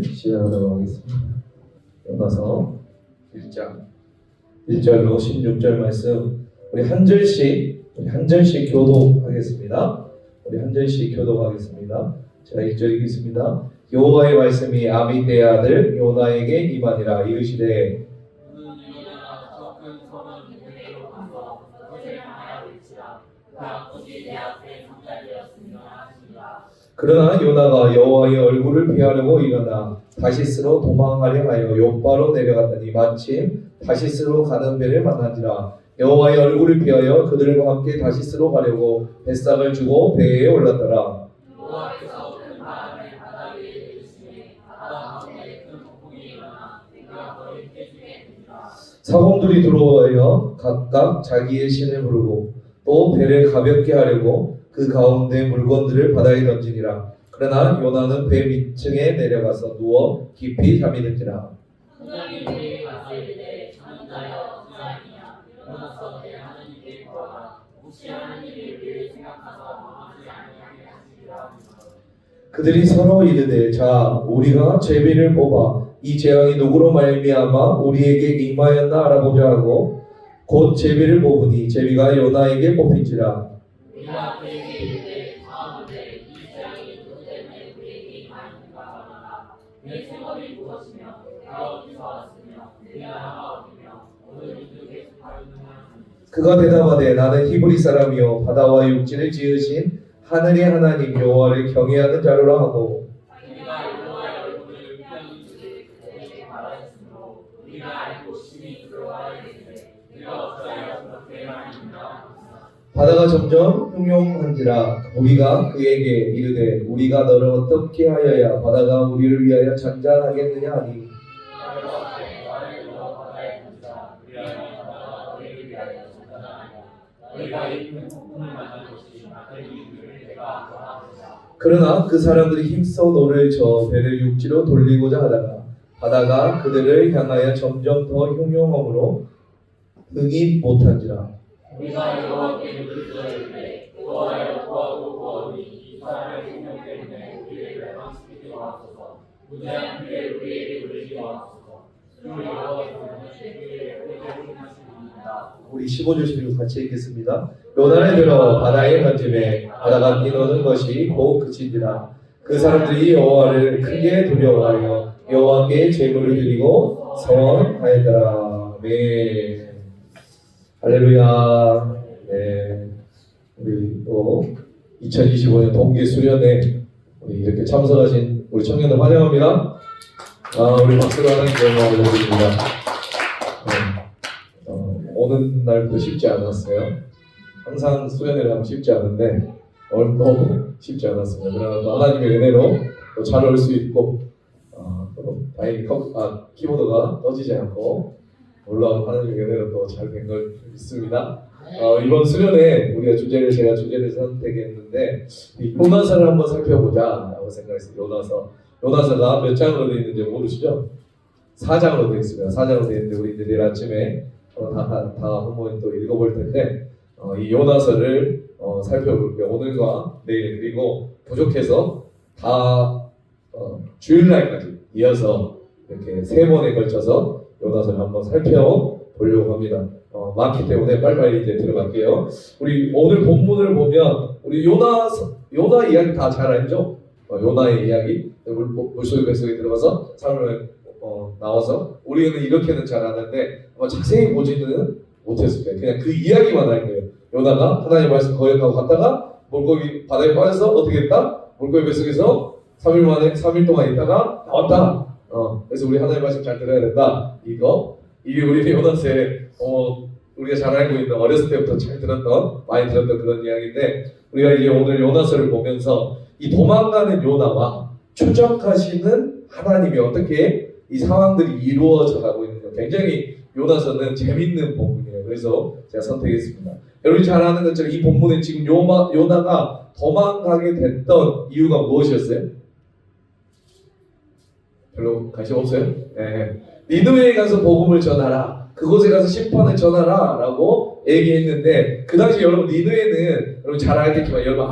시작하도록 하겠습니다. 요나서 1절로 16절 말씀 우리 한 절씩 교독하겠습니다. 제가 1절 읽겠습니다. 여호와의 말씀이 아미떼의 아들 요나에게 임하니라. 이르시되 그러나 요나가 여호와의 얼굴을 피하려고 일어나 다시스로 도망하려 하여 욥바로 내려갔더니 마침 다시스로 가는 배를 만난지라. 여호와의 얼굴을 피하여 그들과 함께 다시스로 가려고 뱃삭을 주고 배에 올랐더라. 사공들이 들어와여 각각 자기의 신을 부르고 또 배를 가볍게 하려고 그 가운데 물건들을 바다에 던지니라. 그러나 요나는 배 밑층에 내려가서 누워 깊이 잠이 들지라. 그들이 서로 이르되 자 우리가 제비를 뽑아 이 재앙이 누구로 말미암아 우리에게 임하였나 알아보자 하고 곧 제비를 뽑으니 제비가 요나에게 뽑힌지라. 그가 대답하되 나는 히브리 사람이요 바다와 육지를 지으신 하늘의 하나님 여호와를 경외하는 자로라 하고 바다가 점점 흉용한지라. 우리가 그에게 이르되 우리가 너를 어떻게 하여야 바다가 우리를 위하여 잔잔하겠느냐 하니 그러나 그 사람들이 힘써 노를 저 배를 육지로 돌리고자 하다가 바다가 그들을 향하여 점점 더 흉용함으로 흥이 못한지라. 우리가 여호와께 물으시되 여호와여 구하고 구하오니 이 사람의 생명 때문에 우리를 멸망시키지 마옵소서. 무죄한 피를 우리에게 물리지 마옵소서. 우리 15절 16절 같이 읽겠습니다. 요나를 들어 바다에 던지매 바다가 뛰노는 것이 곧 그친지라. 그 사람들이 여호와를 크게 두려워하여 여호와께 제물을 드리고 서원하였더라. 아멘. 할렐루야. 네, 우리 또 2025년 동계 수련회 우리 이렇게 참석하신 우리 청년들 환영합니다. 우리 박수로 하나님께 영광을 올려드립니다. 오는 날부터 쉽지 않았어요. 항상 수련회를 하면 쉽지 않은데 오늘 너무 쉽지 않았습니다. 그러나 하나님의 은혜로 또 잘 올 수 있고 또 다행히 키보드가 떠지지 않고 올라온 하나님의 은혜로 또 잘 된 걸 믿습니다. 이번 수련회 우리가 제가 주제를 선택했는데 이 요나서를 한번 살펴보자라고 생각했어요. 요나서가 몇 장으로 되어 있는지 모르시죠? 4장으로 되어 있습니다. 4장으로 되어 있는데 우리 이제 내일 아침에 다 한번 또 읽어볼 텐데 이 요나서를 살펴볼게요. 오늘과 내일 그리고 부족해서 다 주일날까지 이어서 이렇게 3번에 걸쳐서 요나서를 한번 살펴보려고 합니다. 많기 때문에 빨리빨리 이제 들어갈게요. 우리 오늘 본문을 보면 우리 요나 이야기 다 잘 알죠? 요나의 이야기 물속에 뱃속에 들어가서 삶을 나와서 우리는 이렇게는 잘 아는데 자세히 보지는 못했을 거예요. 그냥 그 이야기만 알 거예요. 요나가 하나님의 말씀 거역하고 갔다가 물고기 바다에 빠져서 어떻게 했다? 물고기 뱃속에서 3일 동안 있다가 나왔다. 그래서 우리 하나님의 말씀 잘 들어야 된다. 이게 우리 요나서의 우리가 잘 알고 있는 어렸을 때부터 많이 들었던 그런 이야기인데 우리가 이제 오늘 요나서를 보면서 이 도망가는 요나와 추적하시는 하나님이 어떻게 이 상황들이 이루어져 가고 있는 거 굉장히 요나서는 재밌는 본문이에요. 그래서 제가 선택했습니다. 여러분이 잘 아는 것처럼 이 본문에 지금 요나가 도망가게 됐던 이유가 무엇이었어요? 별로 관심 없어요? 네. 니느웨에 가서 복음을 전하라. 그곳에 가서 심판을 전하라 라고 얘기했는데 그 당시 여러분 니느웨는 여러분 잘 알겠지만 여러분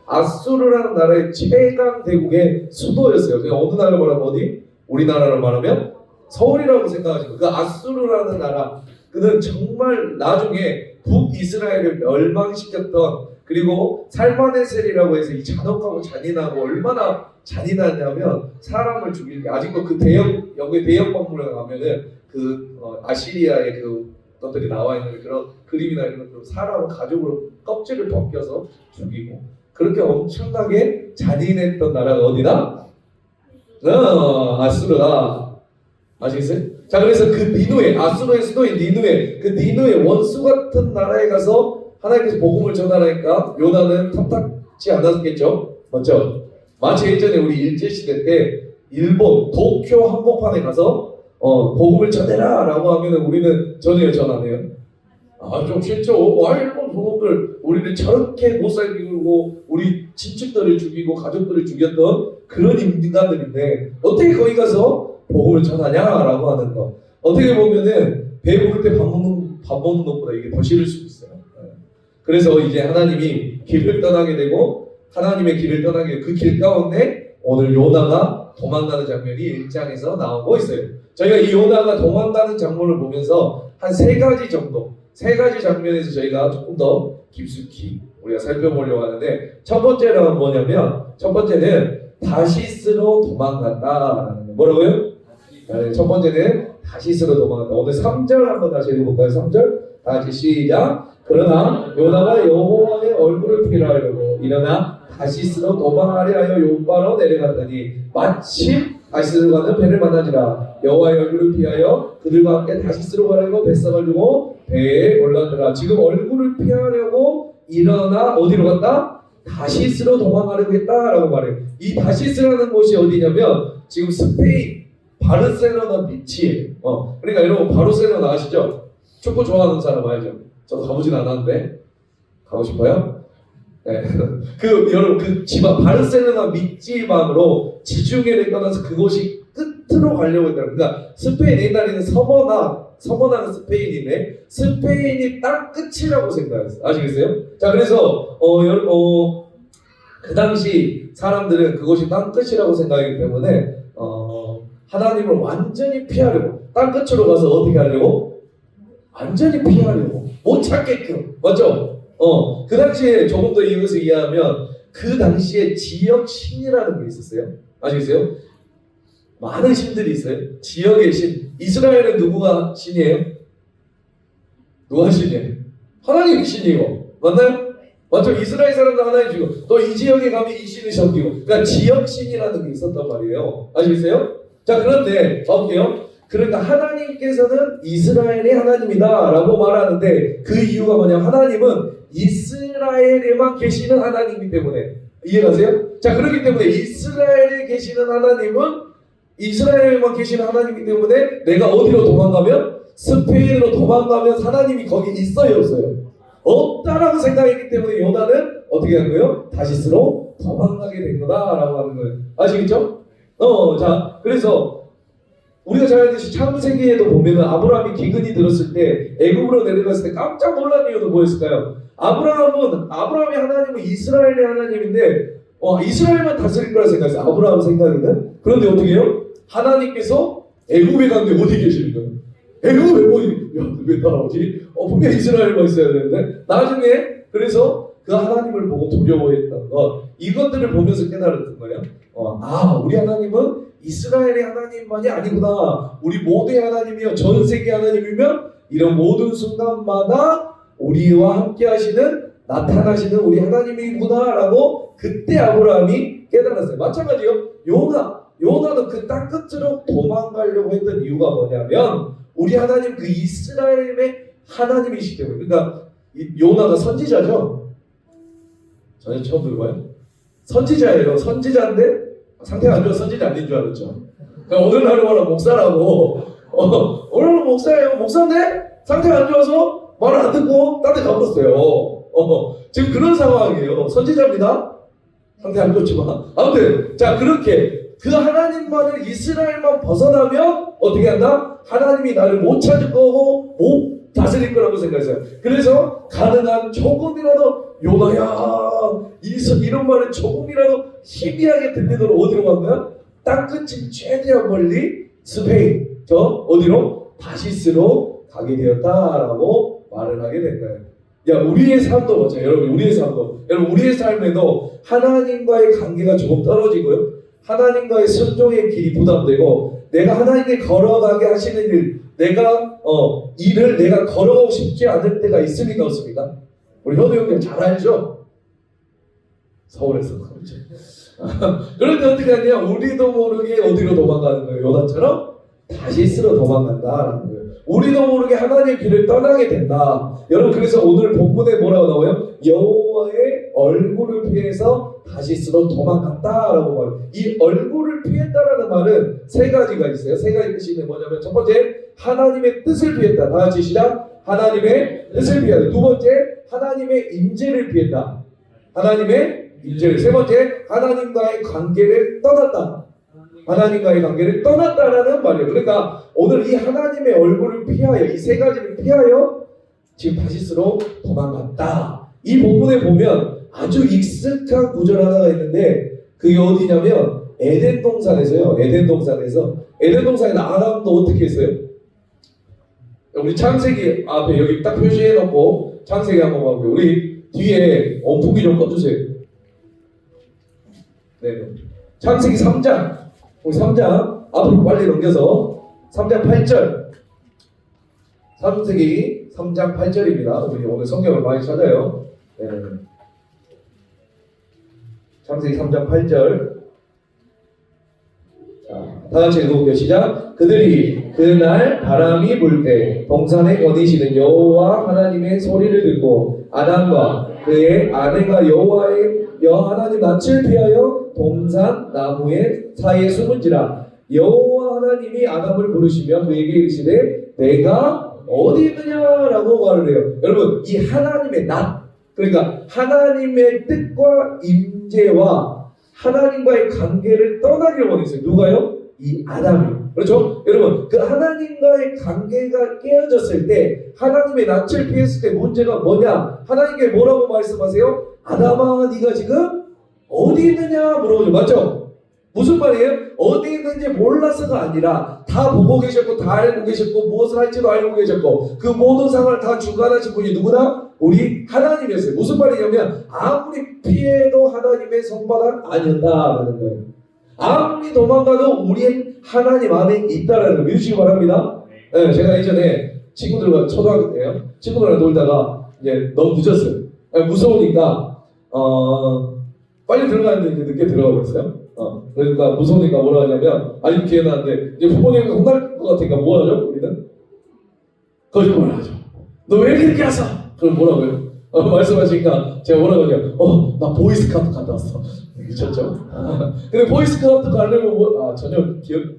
아수르라는 나라의 최강 대국의 수도였어요. 그냥 어느 나라를 말하면 어디? 우리나라를 말하면 서울이라고 생각하시고, 그 아수르라는 나라, 그는 정말 나중에 북이스라엘을 멸망시켰던, 그리고 살마네셀이라고 해서 이 잔혹하고 잔인하고 얼마나 잔인하냐면 사람을 죽일 때, 아직도 그 대형, 여기 대형 박물관 가면은 그 아시리아의 그 것들이 나와 있는 그런 그림이나 이런 것들, 사람을 가죽으로 껍질을 벗겨서 죽이고, 그렇게 엄청나게 잔인했던 나라가 어디다? 아수르다. 아시겠어요? 자, 그래서 그 니누에, 아수르의 수도인 니누에, 그 니누의 원수 같은 나라에 가서 하나님께서 복음을 전하니까 요나는 탐탁지 않았겠죠? 맞죠? 마치 예전에 우리 일제시대 때 일본 도쿄 한복판에 가서 복음을 전해라 라고 하면 우리는 전해요, 전 안 해요? 아, 좀 싫죠. 와, 일본 저놈들 우리를 저렇게 못 살게 굴고 우리 친척들을 죽이고 가족들을 죽였던 그런 인간들인데 어떻게 거기 가서 복음을 전하냐라고 하는 거. 어떻게 보면은 배고플 때 밥 먹는 것보다 이게 더 싫을 수 있어요. 그래서 이제 하나님이 길을 떠나게 되고, 하나님의 길을 떠나게, 그 길 가운데 오늘 요나가 도망가는 장면이 1장에서 나오고 있어요. 저희가 이 요나가 도망가는 장면을 보면서 한 세 가지 장면에서 저희가 조금 더 깊숙이 우리가 살펴보려고 하는데, 첫 번째는 뭐냐면, 첫 번째는 다시스로 도망갔다라는 거. 뭐라고요? 첫 번째는 다시스로 도망갔다. 오늘 3절 한번 다시 읽어볼까요? 3절 다시 시작. 그러나 요나가 여호와의 얼굴을 피하려고 일어나 다시스로 도망하려 하여 요바로 내려갔더니 마침 다시스로 가는 배를 만나니라. 여호와의 얼굴을 피하여 그들과 함께 다시스로 가려고 뱃삭을 두고 배에 올랐더라. 지금 얼굴을 피하려고 일어나 어디로 갔다? 다시스로 도망가려고 했다라고 말해요. 이 다시스라는 곳이 어디냐면 지금 스페인 바르셀로나 비치예요. 그러니까 여러분 바르셀로나 아시죠? 축구 좋아하는 사람 알죠? 저도 가보진 않았는데 가고 싶어요. 네. 여러분 그 지방 바르셀로나 밑지방으로 지중해를 떠나서 그곳이 끝으로 가려고 했다. 그러니까 스페인 옛날에는 서머나는 스페인인데 스페인이 땅 끝이라고 생각했어요. 아시겠어요? 자, 그래서 그 당시 사람들은 그곳이 땅 끝이라고 생각하기 때문에 하나님을 완전히 피하려고, 땅 끝으로 가서 어떻게 하려고? 완전히 피하려고, 못 찾게끔. 맞죠? 그 당시에 조금 더 이것을 이해하면 그 당시에 지역 신이라는 게 있었어요. 아시겠어요? 많은 신들이 있어요. 지역의 신. 이스라엘은 누구가 신이에요? 누가 신이에요? 하나님이 신이고. 맞나요? 맞죠? 이스라엘 사람도 하나님 주고 또 이 지역에 가면 이 신을 섬기고. 그러니까 지역 신이라는 게 있었단 말이에요. 아시겠어요? 자, 그런데 볼게요. 그러니까 하나님께서는 이스라엘의 하나님이다 라고 말하는데 그 이유가 뭐냐면 하나님은 이스라엘에만 계시는 하나님이기 때문에. 이해가세요? 자, 그렇기 때문에 이스라엘에 계시는 하나님은 이스라엘에만 계시는 하나님이기 때문에 내가 어디로 도망가면, 스페인으로 도망가면 하나님이 거기 있어요, 없어요? 없다라고 생각했기 때문에 요나는 어떻게 한 거예요? 다시스로 도망가게 된 거다라고 하는 거예요. 아시겠죠? 자, 그래서 우리가 잘 알듯이 창세기에도 보면은 아브라함이 기근이 들었을 때 애굽으로 내려갔을 때 깜짝 놀란 이유는 뭐였을까요? 아브라함이 하나님은 이스라엘의 하나님인데 이스라엘만 다스릴 거라 생각했어요. 아브라함 생각에는. 그런데 어떻게 해요? 하나님께서 애굽에 갔는데 어디 계시는 거예요? 애굽에 왜 따라오지? 분명 이스라엘만 있어야 되는데. 나중에 그래서 그 하나님을 보고 두려워했던 것, 이것들을 보면서 깨달았던 거예요. 우리 하나님은 이스라엘의 하나님만이 아니구나. 우리 모두의 하나님이요, 전 세계 하나님이면 이런 모든 순간마다 우리와 함께 하시는, 나타나시는 우리 하나님이구나라고 그때 아브라함이 깨달았어요. 마찬가지요. 요나는 그 땅 끝으로 도망가려고 했던 이유가 뭐냐면 우리 하나님 그 이스라엘의 하나님이시기 때문에. 그러니까 요나가 선지자죠. 전혀 처음 들어봐요. 선지자예요. 선지자인데 상태가 안 좋아서 선지자 아닌 줄 알았죠. 그러니까 오늘날은 목사라고. 오늘은 목사예요. 목사인데 상태가 안 좋아서 말을 안 듣고 딴 데 가버렸어요. 지금 그런 상황이에요. 선지자입니다. 상태 안 좋지만. 아무튼 자, 그렇게 그 하나님만을, 이스라엘만 벗어나면 어떻게 한다? 하나님이 나를 못 찾을 거고 못 다스릴 거라고 생각했어요. 그래서 가능한 조금이라도 요나야, 이런 말을 조금이라도 희미하게 들리도록 어디로 간 거야? 땅끝이 최대한 멀리 스페인, 저 어디로? 다시스로 가게 되었다라고 말을 하게 된 거예요. 야, 우리의 삶도 맞아요. 여러분, 우리의 삶도. 여러분, 우리의 삶에도 하나님과의 관계가 조금 떨어지고요. 하나님과의 순종의 길이 부담되고, 내가 하나님께 걸어가게 하시는 일, 일을 내가 걸어가고 싶지 않을 때가 있습니까? 없습니까? 우리 현우 형님 잘 알죠? 서울에서 그렇죠. 그런데 어떻게 하냐? 우리도 모르게 어디로 도망가는 거예요? 요나처럼 다시스로 도망간다라는 거예요. 우리도 모르게 하나님의 길을 떠나게 된다. 여러분, 그래서 오늘 본문에 뭐라고 나와요? 여호와의 얼굴을 피해서 다시스로 도망갔다라고 말해요. 이 얼굴을 피했다라는 말은 세 가지가 있어요. 세 가지 뜻이 뭐냐면, 첫 번째, 하나님의 뜻을 피했다. 다 같이 시작. 하나님의 뜻을 피했다. 두 번째, 하나님의 임재를 피했다. 하나님의 임재를. 세 번째, 하나님과의 관계를 떠났다. 하나님과의 관계를 떠났다라는 말이에요. 그러니까 오늘 이 하나님의 얼굴을 피하여, 이 세 가지를 피하여 지금 다시스로 도망갔다. 이 본문에 보면 아주 익숙한 구절 하나가 있는데, 그게 어디냐면 에덴 동산에서요. 에덴 동산에 아담도 어떻게 했어요? 우리 창세기 앞에 여기 딱 표시해 놓고 창세기 한번 봐볼게요. 우리 뒤에 원풍기 좀 꺼주세요. 네. 창세기 3장. 우리 3장 앞으로 빨리 넘겨서 3장 8절. 창세기 3장 8절입니다. 우리 오늘 성경을 많이 찾아요. 네. 창세기 3장 8절. 자, 다 같이 읽어볼게요. 시작. 그들이 그날 바람이 불 때 동산에 거니시는 여호와 하나님의 소리를 듣고 아담과 그의 아내가 여호와 하나님 낯을 피하여 동산 나무의 사이에 숨은지라. 여호와 하나님이 아담을 부르시며 그에게 이르시되 내가 어디 있느냐라고 말을 해요. 여러분, 이 하나님의 낯, 그러니까 하나님의 뜻과 임재와 하나님과의 관계를 떠나기를 원했어요. 누가요? 이 아담이. 그렇죠? 여러분, 그 하나님과의 관계가 깨어졌을 때, 하나님의 낯을 피했을 때 문제가 뭐냐? 하나님께 뭐라고 말씀하세요? 아담아, 네가 지금 어디 있느냐 물어보죠. 맞죠? 무슨 말이에요? 어디 있는지 몰라서가 아니라 다 보고 계셨고, 다 알고 계셨고, 무엇을 할지도 알고 계셨고, 그 모든 상황을 다 주관하신 분이 누구나? 우리 하나님이었어요. 무슨 말이냐면 아무리 피해도 하나님의 손바닥 아니었다라는 거예요. 아무리 도망가도 우리의 하나님 안에 있다라는 걸 믿으시기 바랍니다. 네, 제가 예전에 친구들과 초등학교 때요. 친구들이랑 놀다가 이제 너무 늦었어요. 무서우니까 빨리 들어가는데 이제 늦게 들어가고 있어요. 그러니까 무서우니까 뭐라 하냐면, 아직 기회 나는데 이제 부모님이 혼날 것 같으니까 뭐 하죠? 우리는 거짓말을 하죠. 너 왜 이렇게 늦게 왔어? 그럼 뭐라고요? 말씀하시니까 제가 뭐라고 하냐? 나 보이스카우트 갔다 왔어. 미쳤죠? 근데 보이스카우트 가려면 전혀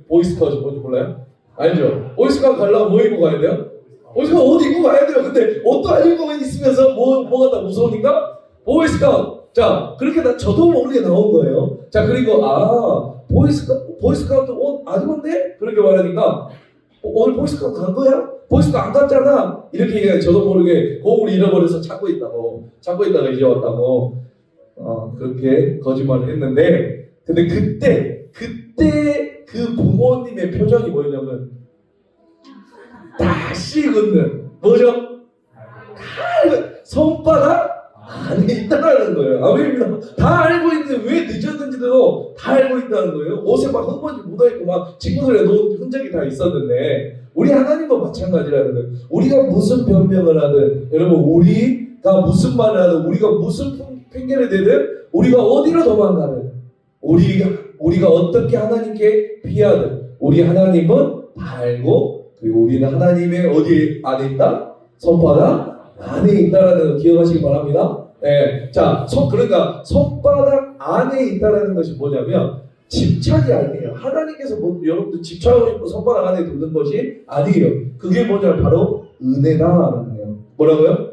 보이스카우트 뭔지 몰라요? 알죠? 보이스카우트 가려면 뭐 입고 가야 돼요? 보이스카우트 옷 입고 가야 돼요. 근데 옷도 안 입고 있으면서 뭐가 다 무서우니까 보이스카우트. 자, 그렇게 저도 모르게 나온 거예요. 자, 그리고 보이스카우트 옷 안 입었네? 그렇게 말하니까 오늘 보이스카우트 간 거야? 보이스카우트 안 갔잖아. 이렇게 얘기해. 저도 모르게 공을 잃어버려서 찾고 있다가 이제 왔다고 그렇게 거짓말을 했는데, 근데 그때 그 부모님의 표정이 뭐였냐면 다시 긋는 뭐죠? 손바닥 안에 있다는 거예요. 아멘입니다. 다 알고 있는데 왜 늦었는지도 다 알고 있다는 거예요. 옷에 막 흙먼지 묻어있고 막 친구들의 놓은 흔적이 다 있었는데, 우리 하나님도 마찬가지라는 거예요. 우리가 무슨 변명을 하든, 여러분, 우리가 무슨 말을 하든, 우리가 무슨 핑계를 대든, 우리가 어디로 도망가든, 우리가 어떻게 하나님께 피하든, 우리 하나님은 다 알고, 그리고 우리는 하나님의 어디 안에 있다? 손바닥 안에 있다라는 걸 기억하시기 바랍니다. 네. 자, 그러니까 손바닥 안에 있다라는 것이 뭐냐면 집착이 아니에요. 하나님께서 여러분들 집착하고 싶고 손바닥 안에 두는 것이 아니에요. 그게 뭐냐면 바로 은혜다라는 거예요. 뭐라고요?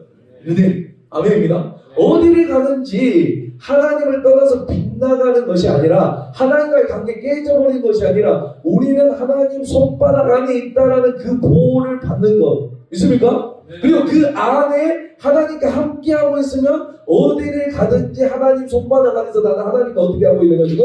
은혜. 아멘입니다. 어디를 가는지 하나님을 떠나서 빗나가는 것이 아니라, 하나님과의 관계 깨져버린 것이 아니라, 우리는 하나님 손바닥 안에 있다라는 그 보호를 받는 것. 믿습니까? 그리고 그 안에 하나님과 함께하고 있으면 어디를 가든지 하나님 손바닥 안에서 나는 하나님과 어떻게 하고 있는 거 지금?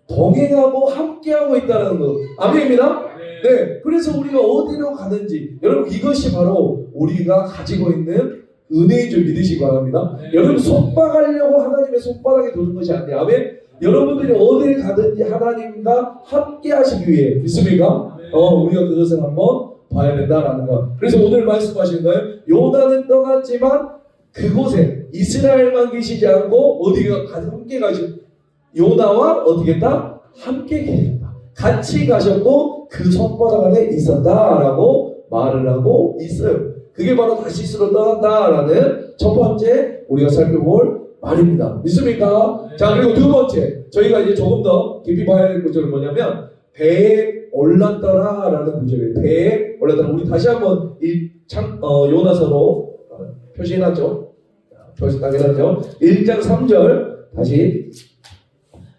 동행하고 함께하고 있다는 거. 아멘입니다. 네, 그래서 우리가 어디로 가든지 여러분 이것이 바로 우리가 가지고 있는 은혜인 줄 믿으시기 바랍니다. 여러분 손바가려고 하나님의 손바닥에 두는 것이 아니에요. 아멘. 여러분들이 어디를 가든지 하나님과 함께 하시기 위해 믿습니까? 우리가 그것을 한번 봐야 된다라는 거. 그래서 오늘 말씀하시는 거예요. 요나는 떠났지만 그곳에 이스라엘만 계시지 않고 어디가 함께 가신 요나와 어떻게 했다? 함께 계셨다. 같이 가셨고 그 손바닥 안에 있었다라고 말을 하고 있어요. 그게 바로 다시스로 떠난다라는 첫 번째 우리가 살펴볼 말입니다. 믿습니까? 자, 그리고 두 번째 저희가 이제 조금 더 깊이 봐야 할 구절은 뭐냐면 배에 올랐더라라는 구절이에요. 배에 올랐더라. 우리 다시 한번 요나서로 표시해놨죠. 표시 딱 해놨죠. 1장 3절 다시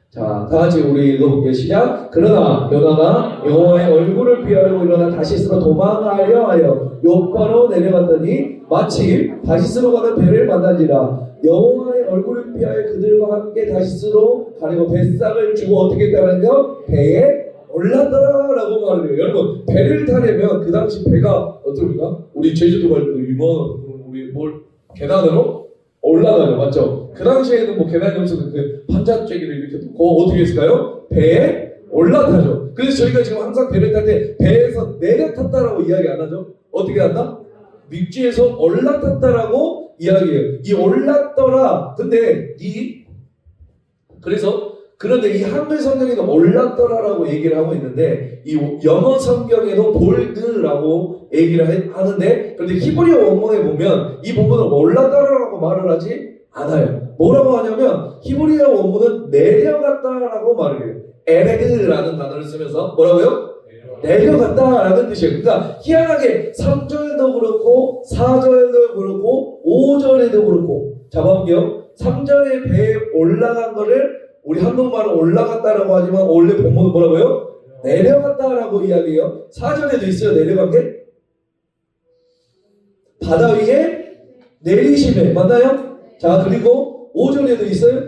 자, 다같이 우리 읽어볼게요. 시작. 그러나 요나가 여호와의 얼굴을 피하려고 일어나 다시스로 도망하려 하여 요바로 내려갔더니 마침 다시스로 가는 배를 만난지라. 여호와의 얼굴을 피하여 그들과 함께 다시스로 가려고 뱃삭을 주고 어떻게 했다는요? 배에 올랐더라라고 말을 해요. 여러분 배를 타려면 그 당시 배가 어떻습니까? 우리 제주도 갈 때도 우리 계단으로 올라가요, 맞죠? 그 당시에는 뭐 계단이 없어서 그 판잣재기를 이렇게 놓고 어떻게 했을까요? 배에 올라타죠. 그래서 저희가 지금 항상 배를 탈 때 배에서 내려탔다라고 이야기 안 하죠? 어떻게 한다? 육지에서 올라탔다라고 이야기해요. 이 올랐더라. 그런데 이 한글 성경에도 올랐더라라고 얘기를 하고 있는데 이 영어 성경에도 볼드라고 얘기를 하는데 그런데 히브리어 원문에 보면 이 부분은 올랐더라라고 말을 하지 않아요. 뭐라고 하냐면 히브리어 원문은 내려갔다라고 말을 해요. 에레드라는 단어를 쓰면서 뭐라고요? 내려갔다라는 뜻이에요. 그러니까 희한하게 3절도 그렇고 4절도 그렇고 5절에도 그렇고 잡아볼게요. 3절에 배에 올라간 거를 우리 한국말은 올라갔다라고 하지만 원래 본문은 뭐라고요? 내려갔다라고 이야기해요. 4절에도 있어요. 내려간 게 바다 위에 내리심에 맞나요? 자, 그리고 5절에도 있어요.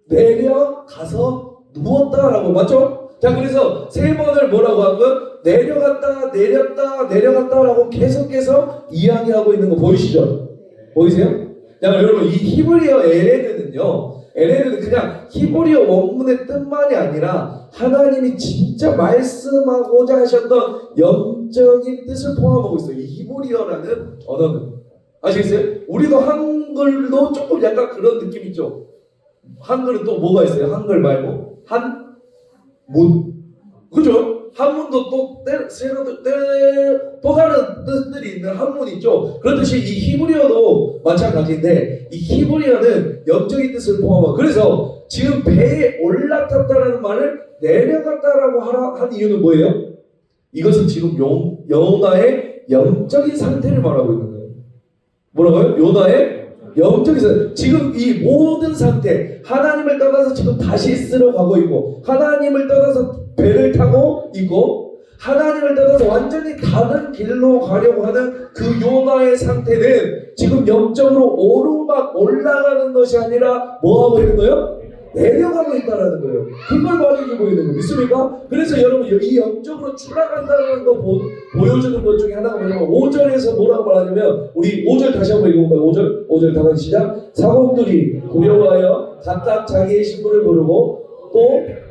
내려가서 누웠다라고 맞죠? 자, 그래서 세 번을 뭐라고 하면 내려갔다 내렸다 내려갔다라고 계속해서 이야기하고 있는 거 보이시죠? 보이세요? 자, 여러분 이 히브리어 에레드는 그냥 히브리어 원문의 뜻만이 아니라 하나님이 진짜 말씀하고자 하셨던 영적인 뜻을 포함하고 있어요. 이 히브리어라는 언어는 아시겠어요? 우리도 한글도 조금 약간 그런 느낌 있죠. 한글은 또 뭐가 있어요? 한글 말고 한문, 그죠? 한문도 또 다른 뜻들이 있는 한문이 있죠. 그렇듯이 이 히브리어도 마찬가지인데 이 히브리어는 영적인 뜻을 포함하고 그래서 지금 배에 올라탔다라는 말을 내려갔다라고 한 이유는 뭐예요? 이것은 지금 요나의 영적인 상태를 말하고 있는 거예요. 뭐라고요? 요나의 영적인 상태. 지금 이 모든 상태 하나님을 떠나서 지금 다시스로 가고 있고 하나님을 떠나서 배를 타고 있고 하나님을 떠나서 완전히 다른 길로 가려고 하는 그 요나의 상태는 지금 영적으로 오르막 올라가는 것이 아니라 뭐 하고 있는 거예요? 내려가고 있다는 거예요. 그걸 말해주고 있는 거예요. 믿습니까? 그래서 여러분 이 영적으로 추락한다는 거 보여주는 것 중에 하나가 뭐냐면 5절에서 뭐라고 말하냐면 우리 5절 다시 한번 읽어볼까요? 5절 다 같이 시작. 사공들이 두려워하여 각각 자기의 신분을 모르고 또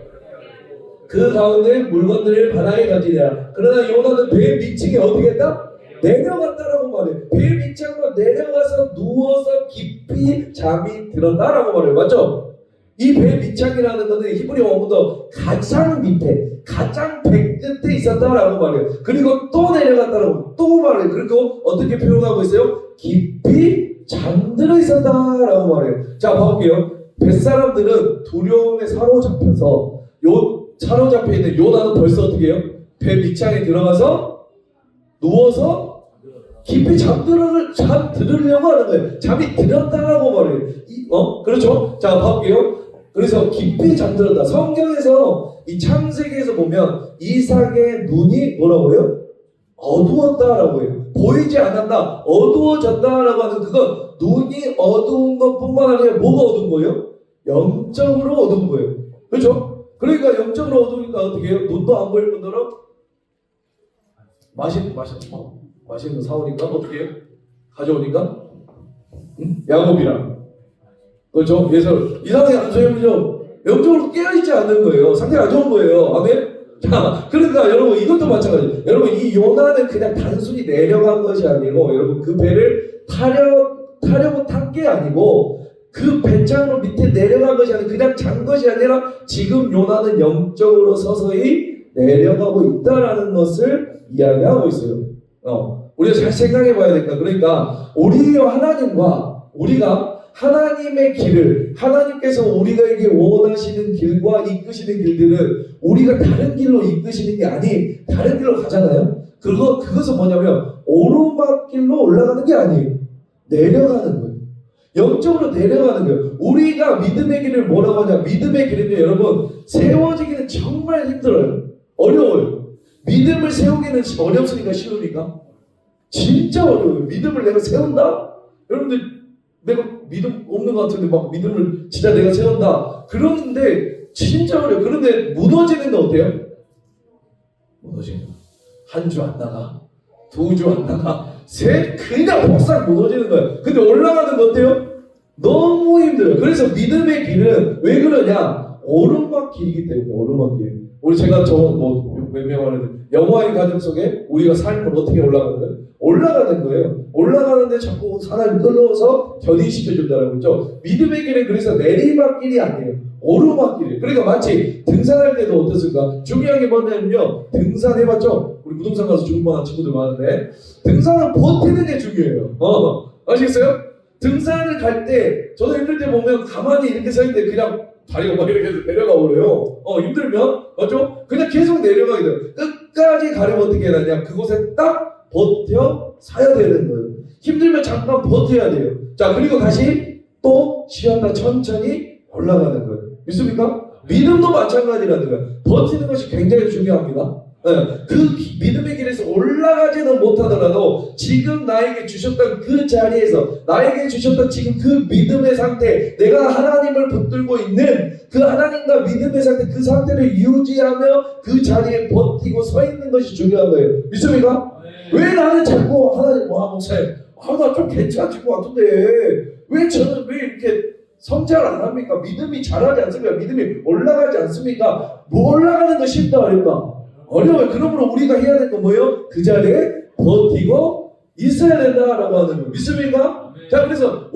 그 가운데 물건들을 바닥에 던지니라. 그러나 요나는 배 밑층에 어떻게 했다? 내려갔다라고 말해요. 배 밑층으로 내려가서 누워서 깊이 잠이 들었다라고 말해요. 맞죠? 이 배 밑창이라는 것은 히브리 원문도 가장 밑에 가장 배 끝에 있었다라고 말해요. 그리고 또 내려갔다라고 또 말해요. 그리고 어떻게 표현하고 있어요? 깊이 잠들어 있었다라고 말해요. 자, 봐볼게요. 뱃사람들은 두려움에 사로잡혀서 사로잡혀 있는 요나는 벌써 어떻게 해요? 배 밑창에 들어가서 누워서 깊이 잠들으려고 하는 거예요. 잠이 들었다라고 말해요. 그렇죠? 자, 봐볼게요. 그래서 깊이 잠들었다. 성경에서 이 창세기에서 보면 이삭의 눈이 뭐라고요? 어두웠다라고 해요. 보이지 않았다, 어두워졌다라고 하는 그건 눈이 어두운 것뿐만 아니라 뭐가 어두운 거예요? 영적으로 어두운 거예요. 그렇죠? 그러니까 영적으로 어두우니까 어떻게 해요? 눈도 안 보일 뿐더러 맛있는 거 사오니까 어떻게 해요? 가져오니까 야곱이랑, 그렇죠? 그래서 이상하게 안 소용이죠. 영적으로 깨어있지 않는 거예요. 상태가 안 좋은 거예요. 아멘? 자, 그러니까 여러분 이것도 마찬가지예요. 여러분 이 요나는 그냥 단순히 내려간 것이 아니고, 여러분 그 배를 타려고 탄 게 아니고, 그 배창으로 밑에 내려간 것이 아니라 그냥 잔 것이 아니라 지금 요나는 영적으로 서서히 내려가고 있다라는 것을 이야기하고 있어요. 우리가 잘 생각해 봐야 될까? 그러니까 우리와 하나님과 우리가 하나님의 길을, 하나님께서 우리가에게 원하시는 길과 이끄시는 길들은 우리가 다른 길로 이끄시는 게 아니, 다른 길로 가잖아요. 그것은 뭐냐면 오르막길로 올라가는 게 아니에요. 내려가는 거예요. 영적으로 내려가는 거예요. 우리가 믿음의 길을 뭐라고 하냐? 믿음의 길은요, 여러분, 세워지기는 정말 힘들어요. 어려워요. 믿음을 세우기는 어렵습니까? 쉬우니까? 진짜 어려워요. 믿음을 내가 세운다? 여러분들, 내가 믿음 없는 것 같은데 막 믿음을 진짜 내가 세운다. 그런데 진짜 어려워요. 그런데 무너지는 건 어때요? 무너지는 거. 한 주 안 나가. 2주 안 나가. 그냥 박살 무너지는 거예요. 근데 올라가는 거 어때요? 너무 힘들어요. 그래서 믿음의 길은 왜 그러냐? 오르막길이기 때문에. 오르막길. 제가 몇 명 하는데 영화의 과정 속에 우리가 삶을 어떻게 올라가는 거예요? 올라가는 거예요. 올라가는데 자꾸 사람이 끌어서 견인시켜준다고 했죠. 믿음의 길은 그래서 내리막길이 아니에요. 오르막길이에요. 그러니까 마치 등산할 때도 어떻습니까? 중요한 게 뭐냐면요, 등산해봤죠? 우리 무등산 가서 중국만한 친구들 많은데 등산은 버티는 게 중요해요. 아시겠어요? 등산을 갈 때 저도 힘들 때 보면 가만히 이렇게 서 있는데 그냥 다리가 막 이렇게 내려가 버려요. 힘들면 맞죠? 그냥 계속 내려가게 돼요. 끝까지 가려면 어떻게 해야 되냐? 그곳에 딱 버텨 서야 되는 거예요. 힘들면 잠깐 버텨야 돼요. 자, 그리고 다시 또 쉬었다 천천히 올라가는 거예요. 믿습니까? 믿음도 마찬가지라는 거예요. 버티는 것이 굉장히 중요합니다. 그 믿음의 길에서 올라가지는 못하더라도 지금 나에게 주셨던 그 자리에서, 나에게 주셨던 지금 그 믿음의 상태, 내가 하나님을 붙들고 있는 그 하나님과 믿음의 상태, 그 상태를 유지하며 그 자리에 버티고 서 있는 것이 중요한 거예요. 믿습니까? 왜 나는 자꾸 하나님, 목사님, 나 좀 괜찮아질 것 같은데 왜 저는 왜 이렇게 성장을 안 합니까? 믿음이 자라지 않습니까? 믿음이 올라가지 않습니까? 올라가는 거 쉽다 어렵다? 어려워요. 그러므로 우리가 해야 될 건 뭐예요? 그 자리에 버티고 있어야 된다라고 하는 거예요. 믿습니까? 자, 그래서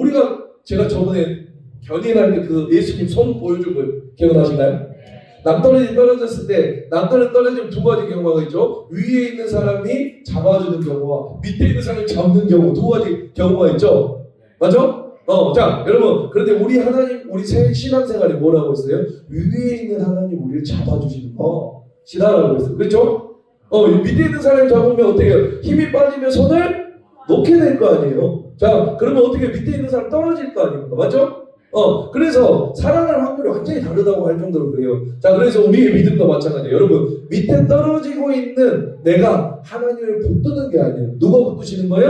제가 저번에 견인할 때 그 예수님 손 보여준 거 기억나시나요? 낭떠러지 떨어졌을 때, 낭떠러지 떨어지면 두 가지 경우가 있죠. 위에 있는 사람이 잡아주는 경우와 밑에 있는 사람이 잡는 경우, 두 가지 경우가 있죠. 맞죠? 자, 여러분, 그런데 우리 하나님, 우리 신앙생활이 뭐라고 했어요? 위에 있는 하나님 우리를 잡아주시는 거 시다라고 했어요. 그렇죠? 밑에 있는 사람이 잡으면 어떻게 해요? 힘이 빠지면 손을 놓게 될 거 아니에요. 자, 그러면 어떻게 밑에 있는 사람 떨어질 거 아닙니까? 맞죠? 그래서 살아날 확률이 완전히 다르다고 할 정도로 그래요. 자, 그래서 우리의 믿음도 마찬가지예요. 여러분, 밑에 떨어지고 있는 내가 하나님을 붙드는 게 아니에요. 누가 붙드시는 거예요?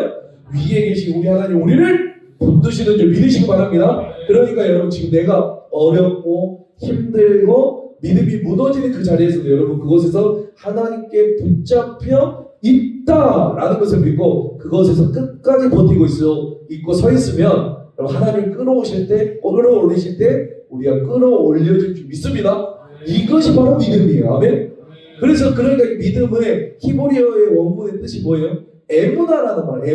위에 계신 우리 하나님 우리를 붙드시는 줄 믿으시기 바랍니다. 그러니까 여러분, 지금 내가 어렵고 힘들고 믿음이 무너지는 그 자리에서도 여러분, 그곳에서 하나님께 붙잡혀 있다라는 것을 믿고 그것에서 끝까지 버티고 있고 서 있으면 하나님 끌어올리실 때 우리가 끌어올려질 줄 믿습니다. 이것이 바로 믿음이에요. 아멘. 그래서 그러니까 믿음의 히브리어의 원문의 뜻이 뭐예요? 에무나라는 말.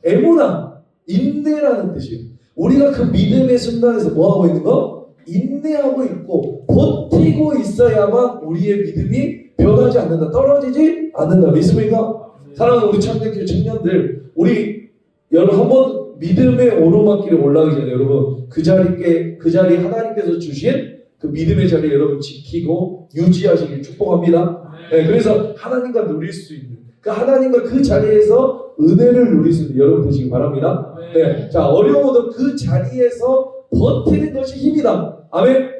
에무나 인내라는 뜻이에요. 우리가 그 믿음의 순간에서 뭐 하고 있는 거? 인내하고 있고 버티고 있어야만 우리의 믿음이 변하지 않는다, 떨어지지 않는다. 믿습니까? 사랑하는 우리 청년들, 우리 여러분 한번 믿음의 오르막길에 올라가기 전에 여러분 그 자리 하나님께서 주신 그 믿음의 자리 여러분 지키고 유지하시길 축복합니다. 네, 그래서 하나님과 누릴 수 있는 그 하나님과 그 자리에서 은혜를 누릴 수 있는 여러분 되시기 바랍니다. 네, 자, 어려워도 그 자리에서 버티는 것이 힘이다. 아멘.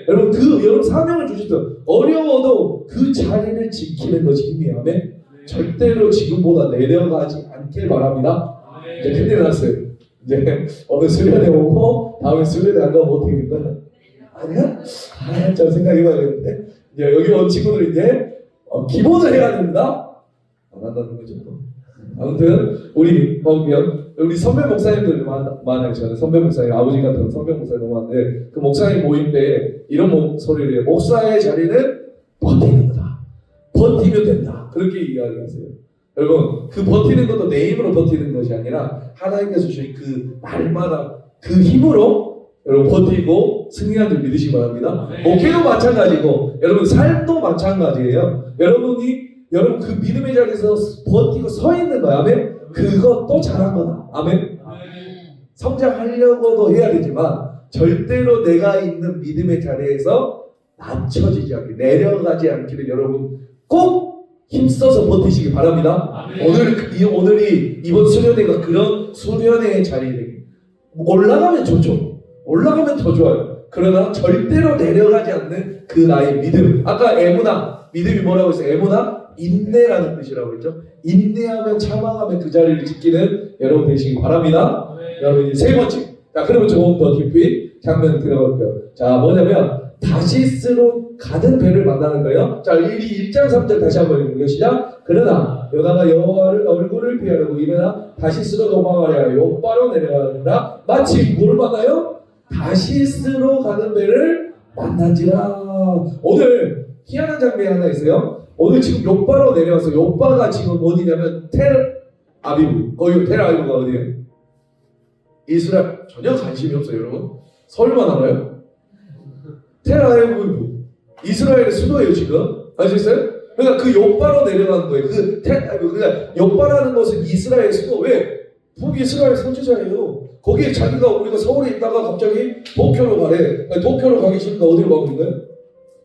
여러분 여러분 사명을 주셨죠. 어려워도 그 자리를 지키는 것이 힘이에요. 아멘. 절대로 지금보다 내려가지 않길 바랍니다. 이제 큰일 났어요. 이제 어느 수련회 오고 다음에 수련회 안 가면 어떻게 된 거야? 아니야? 좀 생각해봐야겠는데. 이제 여기 온 친구들 이제 기본을 해야 됩니다. 안 한다는 거죠. 아무튼 우리 선배 목사님들 많아요. 저는 선배 목사님, 아버지 같은 선배 목사님 너무 많은데 그 목사님 모임 때 이런 소리를 해요. 목사의 자리는 버티는 거다. 버티면 된다. 그렇게 이야기하세요. 여러분, 그 버티는 것도 내 힘으로 버티는 것이 아니라 하나님께서 주신 그 날마다 그 힘으로 여러분 버티고 승리하는 줄 믿으시기 바랍니다. 목회도 마찬가지고 여러분 삶도 마찬가지예요. 여러분 그 믿음의 자리에서 버티고 서 있는 거야. 아멘. 그것도 잘한 거다. 아멘. 성장하려고도 해야 되지만 절대로 내가 있는 믿음의 자리에서 낮춰지지 않게 내려가지 않기를 여러분 꼭 힘써서 버티시기 바랍니다. 오늘이 이번 수련회가 그런 수련회의 자리에 되기. 올라가면 좋죠. 올라가면 더 좋아요. 그러나 절대로 내려가지 않는 그 나의 믿음. 아까 에무나 믿음이 뭐라고 했어요? 에무나 인내라는 뜻이라고 했죠. 인내하면 참아가면 그 자리를 지키는 여러분 되시기 바랍니다. 여러분 이제 세 번째. 자, 그러면 조금 더 깊이 장면 들어갈게요. 자, 뭐냐면 다시스로 가는 배를 만나는 거예요. 자, 1장 3절 다시 한번 읽는 시작. 그러나 요나가 여호와를 얼굴을 피하려고 일어나 다시스로 도망하려 요바로 내려가느라 마침 뭐를 만나요? 다시스로 가는 배를 만난지라. 오늘 희한한 장면이 하나 있어요. 오늘 지금 요바로 내려와서 요바가 지금 어디냐면 텔아비브. 거기 텔아비브가 어디예요? 이스라엘. 전혀 관심이 없어요, 여러분. 서울만 알아요? 텔아비브 이스라엘의 수도예요 지금. 아시겠어요? 그러니까 그 요바로 내려가는 거예요. 그 텔아비브. 그러니까 요바라는 것은 이스라엘 수도. 왜? 북이스라엘 선지자예요. 거기에 자기가 우리가 서울에 있다가 갑자기 도쿄로 가래. 도쿄로 가기 싫으니까 어디로 가고 있는 거예요?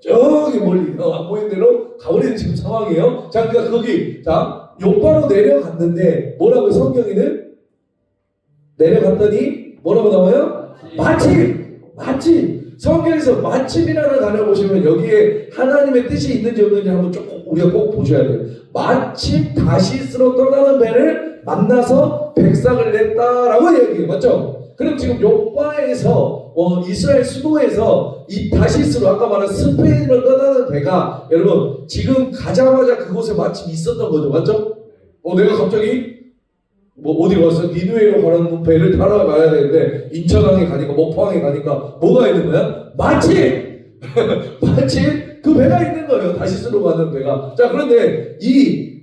저기 멀리 안 보이는 데로 가버리는 지금 상황이에요. 자, 그러니까 거기 요바로 내려갔는데 뭐라고 성경에는 내려갔더니 뭐라고 나와요? 마침. 성경에서 마침이라는 단어를 보시면 여기에 하나님의 뜻이 있는지 없는지 한번 조금 우리가 꼭 보셔야 돼요. 마침 다시스로 떠나는 배를 만나서 백성을 냈다라고 얘기해요. 맞죠? 그럼 지금 요바에서 이스라엘 수도에서 이 다시스로 아까 말한 스페인으로 떠나는 배가 여러분 지금 가자마자 그곳에 마침 있었던 거죠. 맞죠? 내가 갑자기 어디 와서 니누에로 가는 배를 타러 가야 되는데 인천항에 가니까 목포항에 가니까 뭐가 있는 거야? 마침 그 배가 있는 거예요. 다시스로 가는 배가. 자, 그런데 이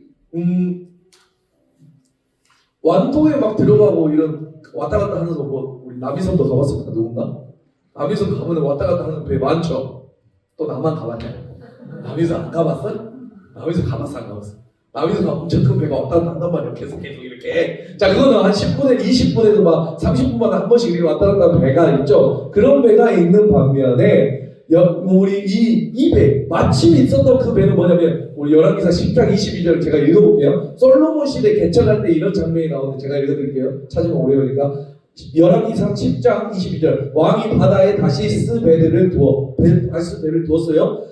완도에 막 들어가고 이런 왔다 갔다 하는 거 우리 남이섬도 가봤습니까? 누군가? 남이섬 가면 왔다 갔다 하는 배 많죠? 또 나만 가봤냐? 남이섬 안 가봤어? 남이섬 가봤어? 안 가봤어? 남이섬 가면 엄청 큰 배가 왔다 갔다 한단 말이야. 계속 이렇게. 자, 그거는 한 10분에 20분에서 막 30분마다 한 번씩 이렇게 왔다 갔다 하는 배가 있죠? 그런 배가 있는 반면에 우리 이 배, 마침 있었던 그 배는 뭐냐면 우리 열왕기상 10장 22절 제가 읽어볼게요. 솔로몬 시대 개척할 때 이런 장면이 나오는데 제가 읽어드릴게요. 찾으면 오래 걸리니까. 열왕기상 10장 22절 왕이 바다에 다시스 배를 두었어요.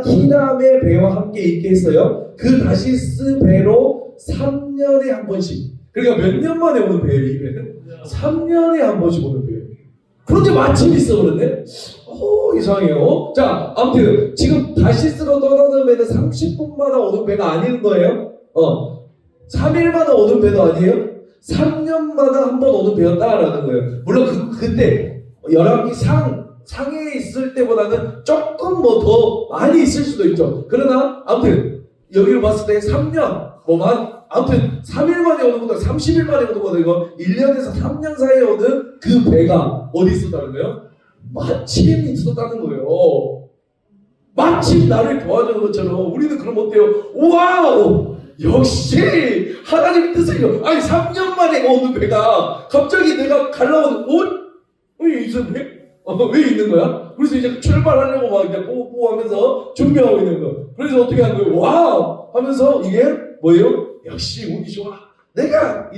히람의 배와 함께 있게 했어요. 그 다시스 배로 3년에 한 번씩. 그러니까 몇 년 만에 오는 배예요, 이 배는? 3년에 한 번씩 오는 배예요. 그런데 마침 있어 그런데? 이상해요. 자, 아무튼 지금 다시스로 떠나는 배는 30분마다 오는 배가 아닌 거예요. 3일마다 오는 배도 아니에요. 3년마다 한 번 오는 배였다라는 거예요. 물론 그때 열왕기 상에 있을 때보다는 조금 더 많이 있을 수도 있죠. 그러나 아무튼 여기로 봤을 때 3년 아무튼 3일 만에 오는 것보다 30일 만에 오는 것보다 이거 1년에서 3년 사이에 오는 그 배가 어디 있었다는 거예요? 마침 있었다는 거예요. 마침 나를 도와주는 것처럼 우리는 그럼 어때요? 와우! 역시 하나님의 뜻을 아니 3년 만에 오는 배가 갑자기 내가 갈라오는 왜 있었네? 왜 있는 거야? 그래서 이제 출발하려고 막 이제 뽀뽀 하면서 준비하고 있는 거. 그래서 어떻게 하는 거예요? 와우! 하면서 이게 뭐예요? 역시 운이 좋아. 내가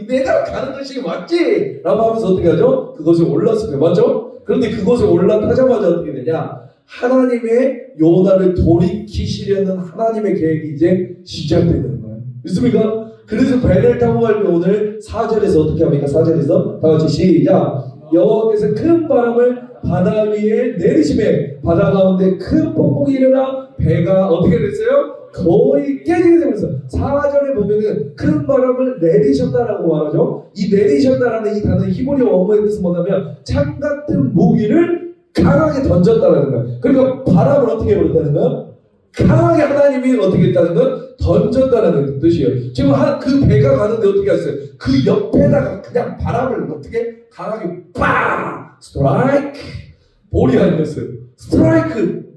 가는 것이 맞지? 라고 하면서 어떻게 하죠? 그것에 올랐을 때 맞죠? 그런데 그것에 올라타자마자 어떻게 되냐? 하나님의 요나를 돌이키시려는 하나님의 계획이 이제 시작되는 거예요. 믿습니까? 그래서 배를 타고 갈 때 오늘 4절에서 어떻게 합니까? 4절에서 다 같이 시작. 여호와께서 큰 바람을 바다 위에 내리시매 바다 가운데 큰 폭풍이 일어나 배가 어떻게 됐어요? 거의 깨지게 되면서 4절에 보면은 큰 바람을 내리셨다라고 말하죠. 이 내리셨다라는 이 단어의 히브리어 원어의 뜻은 뭐냐면 창 같은 무기를 강하게 던졌다라는 거야. 그러니까 바람을 어떻게 해버렸다는 거야? 강하게 하나님이 어떻게 했다는 건 던졌다는 뜻이에요. 지금 그 배가 가는데 어떻게 하셨어요? 그 옆에다가 그냥 바람을 어떻게 강하게 빵! 스트라이크! 볼이 아니었어요. 스트라이크!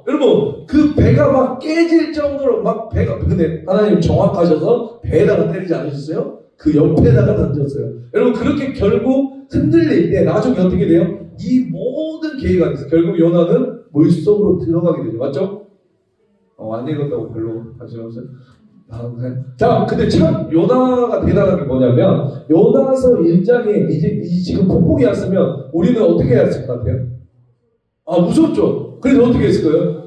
여러분 그 배가 막 깨질 정도로 막 배가 근데 하나님 정확하셔서 배에다가 때리지 않으셨어요? 그 옆에다가 던졌어요. 여러분 그렇게 결국 흔들릴 때 나중에 어떻게 돼요? 이 모든 계획 안에서 결국 요나는 물속으로 들어가게 되죠. 맞죠? 안 읽었다고 별로 관심 없어요? 자, 근데 참 요나가 대단한 게 뭐냐면 요나서 1장에 이제 지금 폭풍이 왔으면 우리는 어떻게 해야 했을 것 같아요? 무섭죠? 그래서 어떻게 했을 거예요?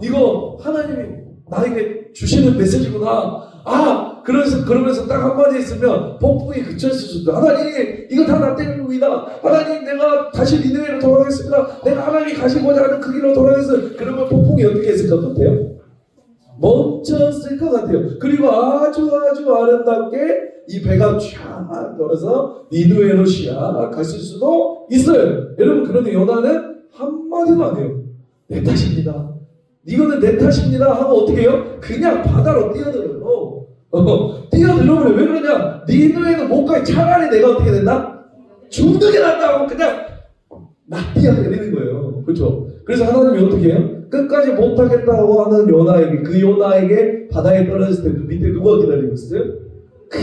이거 하나님이 나에게 주시는 메시지구나. 그러면서 딱 한마디 했으면 폭풍이 그쳤을 수도. 하나님, 이거 다 나 때문입니다. 하나님, 내가 다시 니느웨로 돌아가겠습니다. 내가 하나님이 가시고자 하는 그 길로 돌아가겠습니다. 그러면 폭풍이 어떻게 했을 것 같아요? 멈췄을 것 같아요. 그리고 아주 아름답게 이 배가 쫙 돌아서 니느웨로 쫙 갔을 수도 있어요. 여러분 그런데 요나는 한마디도 안 해요. 내 탓입니다. 이거는 내 탓입니다 하고 어떻게 해요? 그냥 바다로 뛰어들어요. 뛰어들어버려요. 왜 그러냐? 니느웨는 못 가요. 차라리 내가 어떻게 된다? 죽는 게 낫다고 그냥 뛰어내리는 거예요. 그렇죠? 그래서 하나님이 어떻게 해요? 끝까지 못하겠다고 하는 요나에게 그 요나에게 바다에 떨어졌을 때 밑에 누가 기다리고 있어요? 큰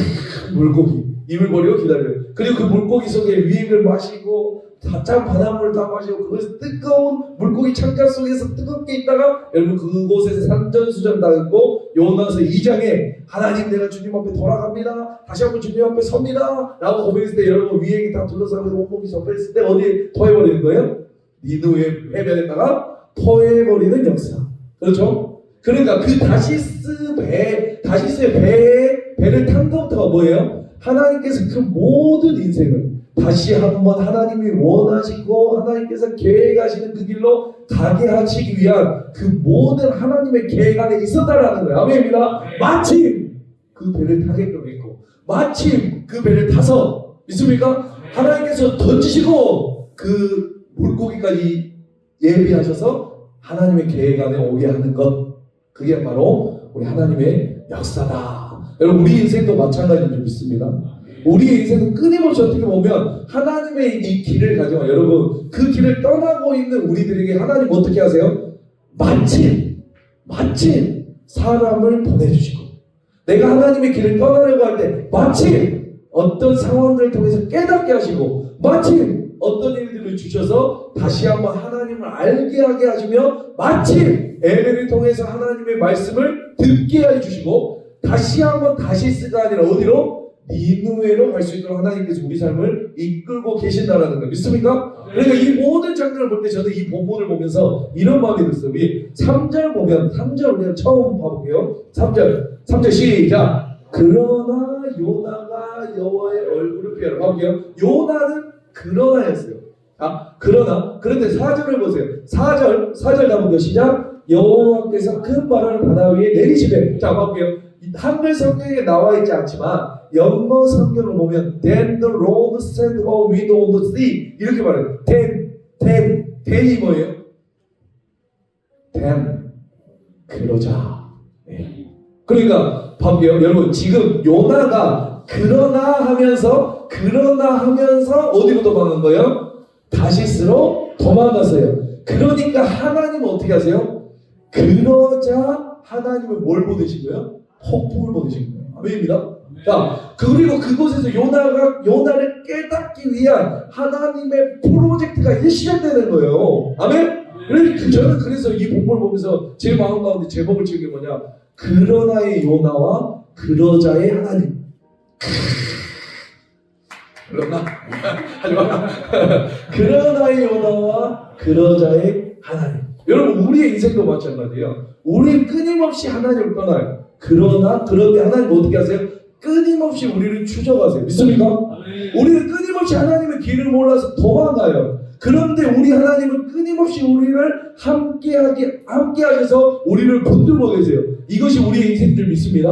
물고기 입을 벌리고 기다려요. 그리고 그 물고기 속에 위액을 마시고 짠 바닷물을 다 마시고 그것이 뜨거운 물고기 창자 속에서 뜨겁게 있다가 여러분 그곳에서 산전수전 당했고 요나서 2장에 하나님 내가 주님 앞에 돌아갑니다. 다시 한번 주님 앞에 섭니다 라고 고백했을 때 여러분 위액이 다 둘러싸고 온몸이 접혔을 때 어디에 토해버리는 거예요? 니느웨 해변에다가 토해버리는 역사. 그렇죠? 그러니까 그 다시스의 배를 탄 것부터가 뭐예요? 하나님께서 그 모든 인생을 다시 한번 하나님이 원하시고 하나님께서 계획하시는 그 길로 가게 하시기 위한 그 모든 하나님의 계획 안에 있었다라는 거예요. 아멘입니다. 마침 그 배를 타게끔 했고 마침 그 배를 타서 믿습니까? 하나님께서 던지시고 그 물고기까지 예비하셔서 하나님의 계획 안에 오게 하는 것, 그게 바로 우리 하나님의 역사다. 여러분 우리 인생도 마찬가지인 줄 믿습니다. 우리 인생은 끊임없이 어떻게 보면 하나님의 이 길을 가지고 여러분 그 길을 떠나고 있는 우리들에게 하나님 어떻게 하세요? 마침 사람을 보내주시고 내가 하나님의 길을 떠나려고 할 때 마침 어떤 상황들을 통해서 깨닫게 하시고 마침 어떤 일들을 주셔서 다시 한번 하나님을 알게 하게 하시며 마침 예배를 통해서 하나님의 말씀을 듣게 해주시고 다시 한번 다시스가 아니라 어디로? 니느웨로 갈 수 있도록 하나님께서 우리 삶을 이끌고 계신다라는 거 믿습니까? 그러니까 이 모든 장면을 볼 때 저는 이 본문을 보면서 이런 마음이 들었어요. 우리 3절 보면 3절 우리가 처음 봐볼게요. 3절 시작. 그러나 요나가 여호와의 얼굴을 피하러 봐볼게요. 요나는 그러나였어요. 그런데 4절을 보세요. 4절 가볼게요. 시작. 여호와께서 큰 바람을 바다 위에 내리시되 자 봐볼게요. 한글 성경에 나와 있지 않지만 영어 성경을 보면 Then the Lord sent a wind on the sea 이렇게 말해요. Then이 뭐예요? Then 그러자. 네. 그러니까 봐볼게요. 여러분 지금 요나가 그러나 하면서 어디로 도망간 거예요? 다시스로 도망갔어요. 그러니까 하나님은 어떻게 하세요? 그러자 하나님은 뭘 보내신 거예요? 폭풍을 보내신 거예요. 아멘입니다. 자, 그리고 그곳에서 요나를 깨닫기 위한 하나님의 프로젝트가 시작되는 거예요. 아멘? 저는 그래서 이 본문을 보면서 제 마음 가운데 제목을 지은 게 뭐냐? 그러나의 요나와 그러자의 하나님. 그러나 하지마. 그러나의 요나와 그러자의 하나님. 여러분 우리의 인생도 마찬가지예요. 우리 끊임없이 하나님을 떠나요. 그런데 하나님 어떻게 하세요? 끊임없이 우리를 추적하세요. 믿습니까? 우리는 끊임없이 하나님의 길을 몰라서 도망가요. 그런데 우리 하나님은 끊임없이 우리를 함께 하셔서 우리를 붙들고 계세요. 이것이 우리의 인생들 믿습니다.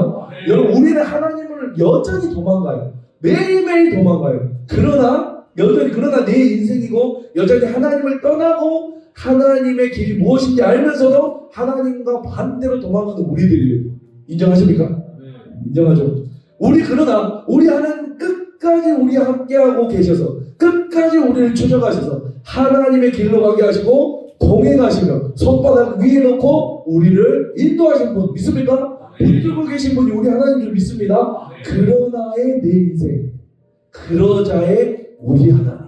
여러분, 우리는 하나님을 여전히 도망가요. 매일매일 도망가요. 그러나 내 인생이고 여전히 하나님을 떠나고 하나님의 길이 무엇인지 알면서도 하나님과 반대로 도망가는 우리들이에요. 인정하십니까? 인정하죠. 그러나 우리 하나님 끝까지 우리와 함께하고 계셔서 끝까지 우리를 추적하셔서 하나님의 길로 가게 하시고 동행하시며 손바닥 위에 놓고 우리를 인도하신 분 믿습니까? 붙들고 계신 분이 우리 하나님 줄 믿습니다. 그러나의 내 인생, 그러자의 우리 하나님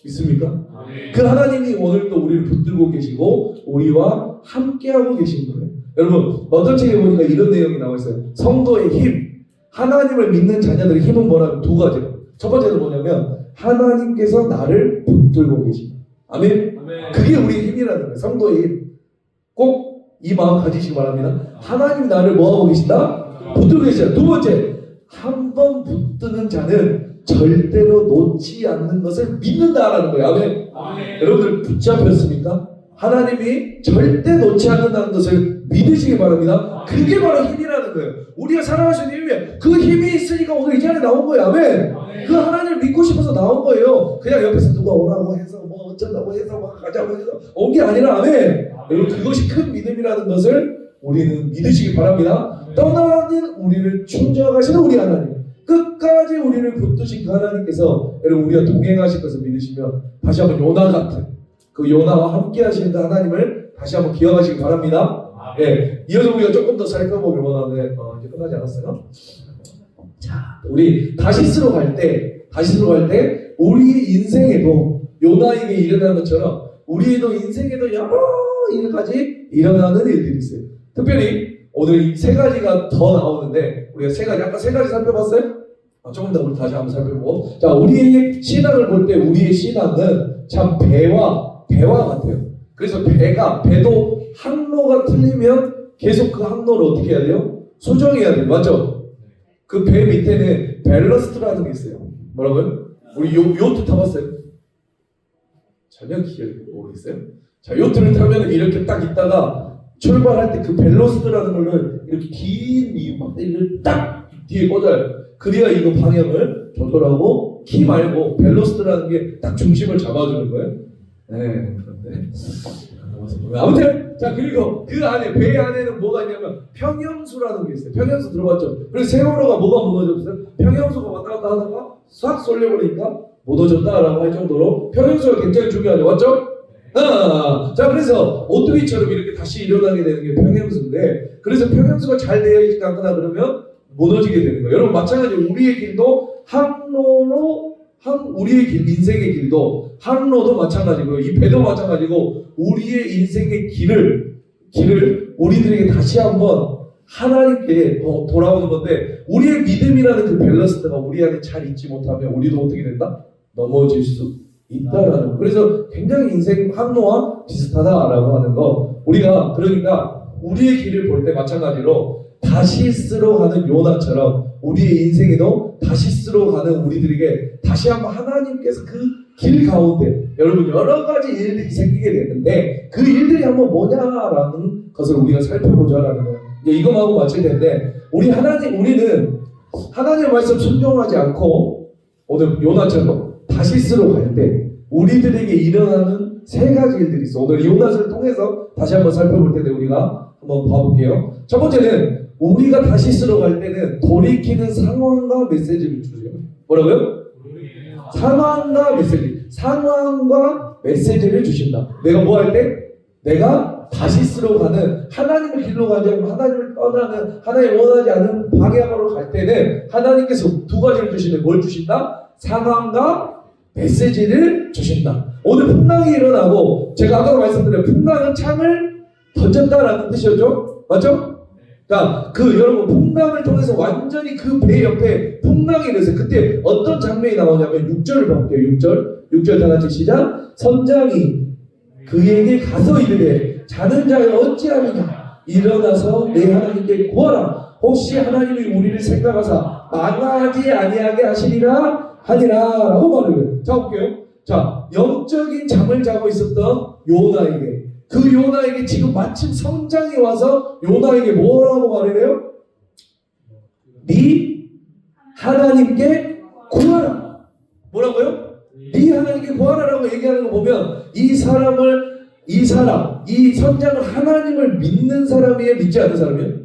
믿습니까? 그 하나님이 오늘도 우리를 붙들고 계시고 우리와 함께하고 계신 거예요. 여러분, 어떤 책에 보니까 이런 내용이 나와 있어요. 성도의 힘, 하나님을 믿는 자녀들의 힘은 뭐라면 두 가지예요. 첫 번째는 뭐냐면 하나님께서 나를 붙들고 계신다. 아멘? 그게 우리의 힘이라는 거예요. 성도의 힘. 꼭 이 마음 가지시기 바랍니다. 하나님 나를 뭐하고 계신다? 붙들고 계신다. 두 번째, 한 번 붙드는 자는 절대로 놓지 않는 것을 믿는다라는 거예요. 아멘? 여러분들 붙잡혔습니까? 하나님이 절대 놓지 않는다는 것을 믿으시기 바랍니다. 그게 바로 힘이라는 거예요. 우리가 살아갈 수 있는 힘이에요. 그 힘이 있으니까 오늘 이 자리에 나온 거예요. 아멘. 그 하나님을 믿고 싶어서 나온 거예요. 그냥 옆에서 누가 오라고 해서 뭐 어쩐다고 해서 막 가자고 해서 온 게 아니라 아멘. 여러분, 그것이 큰 믿음이라는 것을 우리는 믿으시기 바랍니다. 떠나는 우리를 충정하시는 우리 하나님, 끝까지 우리를 붙드신 그 하나님께서 여러분 우리가 동행하실 것을 믿으시면 다시 한번 요나 같은 그 요나와 함께 하시는 그 하나님을 다시 한번 기억하시기 바랍니다. 네, 이어서 우리가 조금 더 살펴보길 원하는데 이제 끝나지 않았어요? 자, 우리 다시스로 갈 때 우리 인생에도 요나에게 일어난 것처럼 우리의 인생에도 여러 일까지 일어나는 일들이 있어요. 특별히 오늘 이 세 가지가 더 나오는데 우리가 아까 세 가지 살펴봤어요? 조금 더 우리 다시 한번 살펴보고, 자, 우리의 신앙을 볼 때 우리의 신앙은 참 배와 같아요. 그래서 배도 항로가 틀리면 계속 그 항로를 어떻게 해야 돼요? 수정해야 돼요. 맞죠? 그 배 밑에는 밸러스트라는 게 있어요. 뭐라고요? 우리 요트 타봤어요? 전혀 기억이 모르겠어요? 자, 요트를 타면 이렇게 딱 있다가 출발할 때 그 밸러스트라는 거를 이렇게 긴 막대기를 딱 뒤에 꽂아요. 그래야 이거 방향을 조절하고 키 말고 밸러스트라는 게 딱 중심을 잡아주는 거예요. 네, 그런데 아무튼 자, 그리고 그 안에 배 안에는 뭐가 있냐면 평형수라는 게 있어요. 평형수 들어봤죠? 그래서 세월호가 뭐가 무너졌어요? 평형수가 왔다 갔다 하다가 싹 쏠려버리니까 무너졌다라고 할 정도로 평형수가 굉장히 중요하죠. 맞죠? 자, 그래서 오뚜기처럼 이렇게 다시 일어나게 되는 게 평형수인데, 그래서 평형수가 잘 되어 있지 않거나 그러면 무너지게 되는 거예요. 여러분, 마찬가지로 우리의 길도 우리의 길, 인생의 길도 항로도 마찬가지고요. 이 배도 마찬가지고 우리의 인생의 길을 우리들에게 다시 한번 하나님께 돌아오는 건데, 우리의 믿음이라는 그 밸런스가 우리 안에 잘 있지 못하면 우리도 어떻게 된다? 넘어질 수 있다라는 거. 그래서 굉장히 인생 항로와 비슷하다라고 하는 거. 우리가 그러니까 우리의 길을 볼 때 마찬가지로 다시스로 가는 요나처럼 우리의 인생에도 다시스로 가는 우리들에게 다시 한번 하나님께서 그 길 가운데 여러분 여러 가지 일들이 생기게 되는데, 그 일들이 한번 뭐냐라는 것을 우리가 살펴보자라는 거예요. 이제 이것만 하고 마칠 텐데, 우리는 하나님의 말씀 순종하지 않고 오늘 요나처럼 다시스로 갈 때 우리들에게 일어나는 세 가지 일들이 있어. 오늘 요나를 통해서 다시 한번 살펴볼 텐데 우리가 한번 봐볼게요. 첫 번째는 우리가 다시스로 갈 때는 돌이키는 상황과 메시지를 주세요. 뭐라고요? 상황과 메시지를 주신다. 내가 뭐 할 때? 내가 다시스로 가는 하나님의 길로 가지 않고 하나님을 떠나는 하나님 원하지 않는 방향으로 갈 때는 하나님께서 두 가지를 주시는데 뭘 주신다? 상황과 메시지를 주신다. 오늘 풍랑이 일어나고, 제가 아까 말씀드린 풍랑은 창을 던졌다라는 뜻이었죠? 맞죠? 자, 여러분 풍랑을 통해서 완전히 그 배 옆에 풍랑이 일어났어요. 그때 어떤 장면이 나오냐면 6절을 볼게요. 6절 다 같이 시작. 선장이 그에게 가서 이르되 자는 자여 어찌하느냐, 일어나서 내 하나님께 구하라. 혹시 하나님이 우리를 생각하사 망하지 아니하게 하시리라 하니라라고 말을 해요. 자 볼게요. 자, 영적인 잠을 자고 있었던 요나에게, 그 요나에게 지금 마침 성장이 와서 요나에게 뭐라고 말을 해요? 네 하나님께 구하라. 뭐라고요? 네 하나님께 구하라라고 얘기하는 거 보면 이 선장은 하나님을 믿는 사람이에요? 믿지 않는 사람이에요?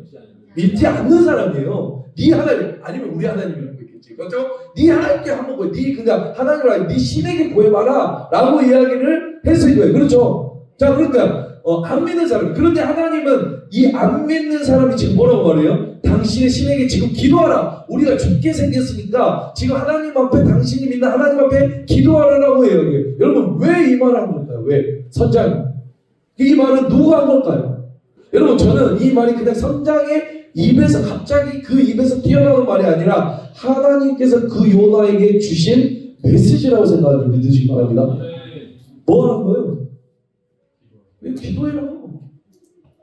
믿지 않는 사람이에요. 네 하나님, 아니면 우리 하나님이라고 했겠지. 그렇죠? 네 하나님께 한번 구해. 네 그냥 하나님을 아니, 네 신에게 구해봐라 라고 이야기를 했을 거예요. 그렇죠? 자, 그러니까 안 믿는 사람. 그런데 하나님은 이 안 믿는 사람이 지금 뭐라고 말해요? 당신의 신에게 지금 기도하라. 우리가 죽게 생겼으니까 지금 하나님 앞에, 당신이 믿는 하나님 앞에 기도하라라고 해요. 여러분, 왜 이 말을 한 걸까요? 왜? 선장. 이 말은 누가 한 걸까요? 여러분, 저는 이 말이 그냥 선장의 입에서 갑자기 그 입에서 튀어나오는 말이 아니라 하나님께서 그 요나에게 주신 메시지라고 생각을 믿으시기 바랍니다. 뭐 하는 거예요? 기도해라.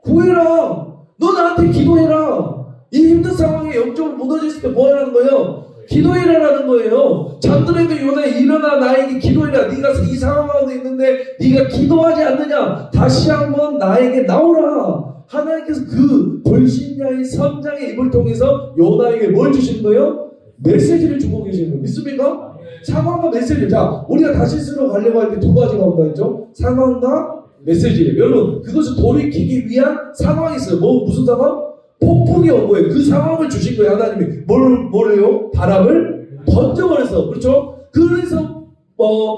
구해라. 너 나한테 기도해라. 이 힘든 상황에 영적으로 무너졌을 때 뭐 하라는 거예요? 기도해라라는 거예요. 잠들에도 요나 일어나 나에게 기도해라. 네가 이 상황 가운데 있는데 네가 기도하지 않느냐? 다시 한번 나에게 나오라. 하나님께서 그 불신자의 선장의 입을 통해서 요나에게 뭘 주시는 거예요? 메시지를 주고 계시는 거예요. 믿습니까? 상황과 메시지. 자, 우리가 다시스로 가려고 할 때 두 가지가 온다 했죠? 상황과 메시지. 여러분, 그것을 돌이키기 위한 상황이 있어요. 무슨 상황? 폭풍이 온 거예요. 그 상황을 주신 거예요. 하나님이 뭐래요? 바람을 던져버렸어. 그렇죠? 그래서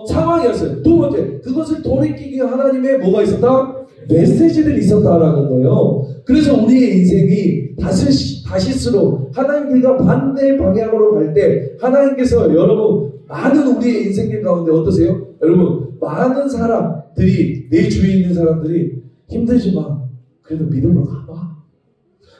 상황이었어요. 두 번째, 그것을 돌이키기 위한 하나님의 뭐가 있었다? 메시지들이 있었다라는 거예요. 그래서 우리의 인생이 다시스로 하나님과 반대 방향으로 갈 때 하나님께서 여러분 많은 우리의 인생길 가운데 어떠세요? 여러분, 많은 사람들이, 내 주위에 있는 사람들이 힘들지만 그래도 믿음으로 가봐.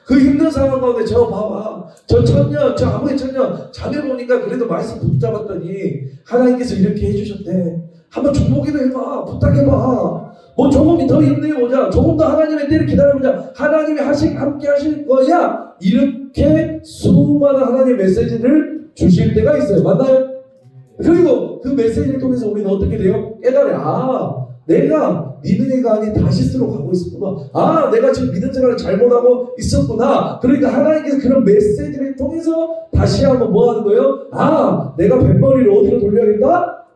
그 힘든 상황 가운데 저 봐봐. 저 천년, 저 아무의 천년 자매 보니까 그래도 말씀 붙잡았더니 하나님께서 이렇게 해주셨대. 한번 중보기도 해봐. 부탁해봐. 뭐 조금 더 힘내보자. 조금 더 하나님의 때를 기다려보자. 하나님이 함께 하실 거야. 이렇게 수많은 하나님의 메시지를 주실 때가 있어요. 맞나요? 그리고 그 메시지를 통해서 우리는 어떻게 돼요? 깨달아요. 내가 니느웨가 아닌 다시스로 가고 있었구나. 내가 지금 믿음 생활을 잘못하고 있었구나. 그러니까 하나님께서 그런 메시지를 통해서 다시 한번 뭐 하는 거예요? 내가 뱃머리를 어디로 돌려야겠다?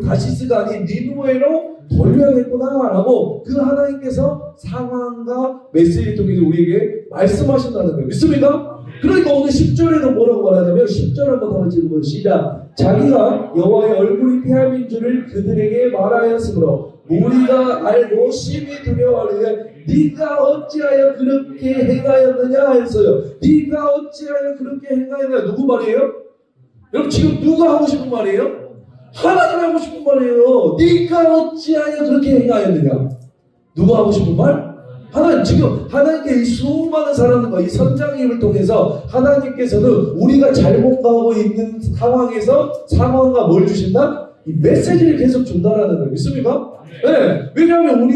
다시스가 아닌 니느웨로 돌려야겠구나 라고 그 하나님께서 상황과 메시지를 통해서 우리에게 말씀하신다는 거예요. 믿습니까? 그러니까 오늘 10절에도 뭐라고 말하냐면 10절 한번 한번 읽어보세요. 시작. 자기가 여호와의 얼굴이 피함인 줄을 그들에게 말하였으므로 우리가 알고 심히 두려워하는데 네가 어찌하여 그렇게 행하였느냐 했어요. 네가 어찌하여 그렇게 행하였느냐. 누구 말이에요? 여러분, 지금 누가 하고 싶은 말이에요? 하나님이 하고 싶은 말이에요. 네가 어찌하여 그렇게 행하였느냐. 누가 하고 싶은 말? 하나님. 지금 하나님께 이 수많은 사람들과 이 선장의 입을 통해서 하나님께서는 우리가 잘못 가고 있는 상황과 뭘 주신다? 이 메시지를 계속 준다라는 걸 믿습니까? 네. 왜냐하면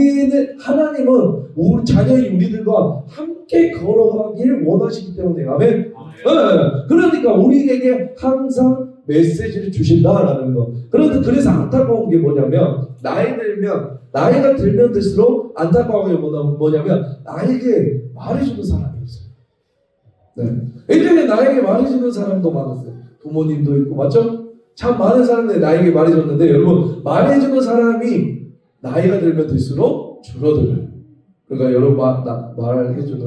하나님은 우리 자녀인 우리들과 함께 걸어가길 원하시기 때문에. 아멘. 네. 그러니까 우리에게 항상 메시지를 주신다라는 거. 그래서 안타까운 게 뭐냐면 나이가 들면 들수록 안타까운 게 뭐냐면 나에게 말해주는 사람이 없어요. 네. 예전에 나에게 말해주는 사람도 많았어요. 부모님도 있고, 맞죠? 참 많은 사람들이 나에게 말해줬는데 여러분, 말해주는 사람이 나이가 들면 들수록 줄어들어요. 그러니까 여러분 말해주는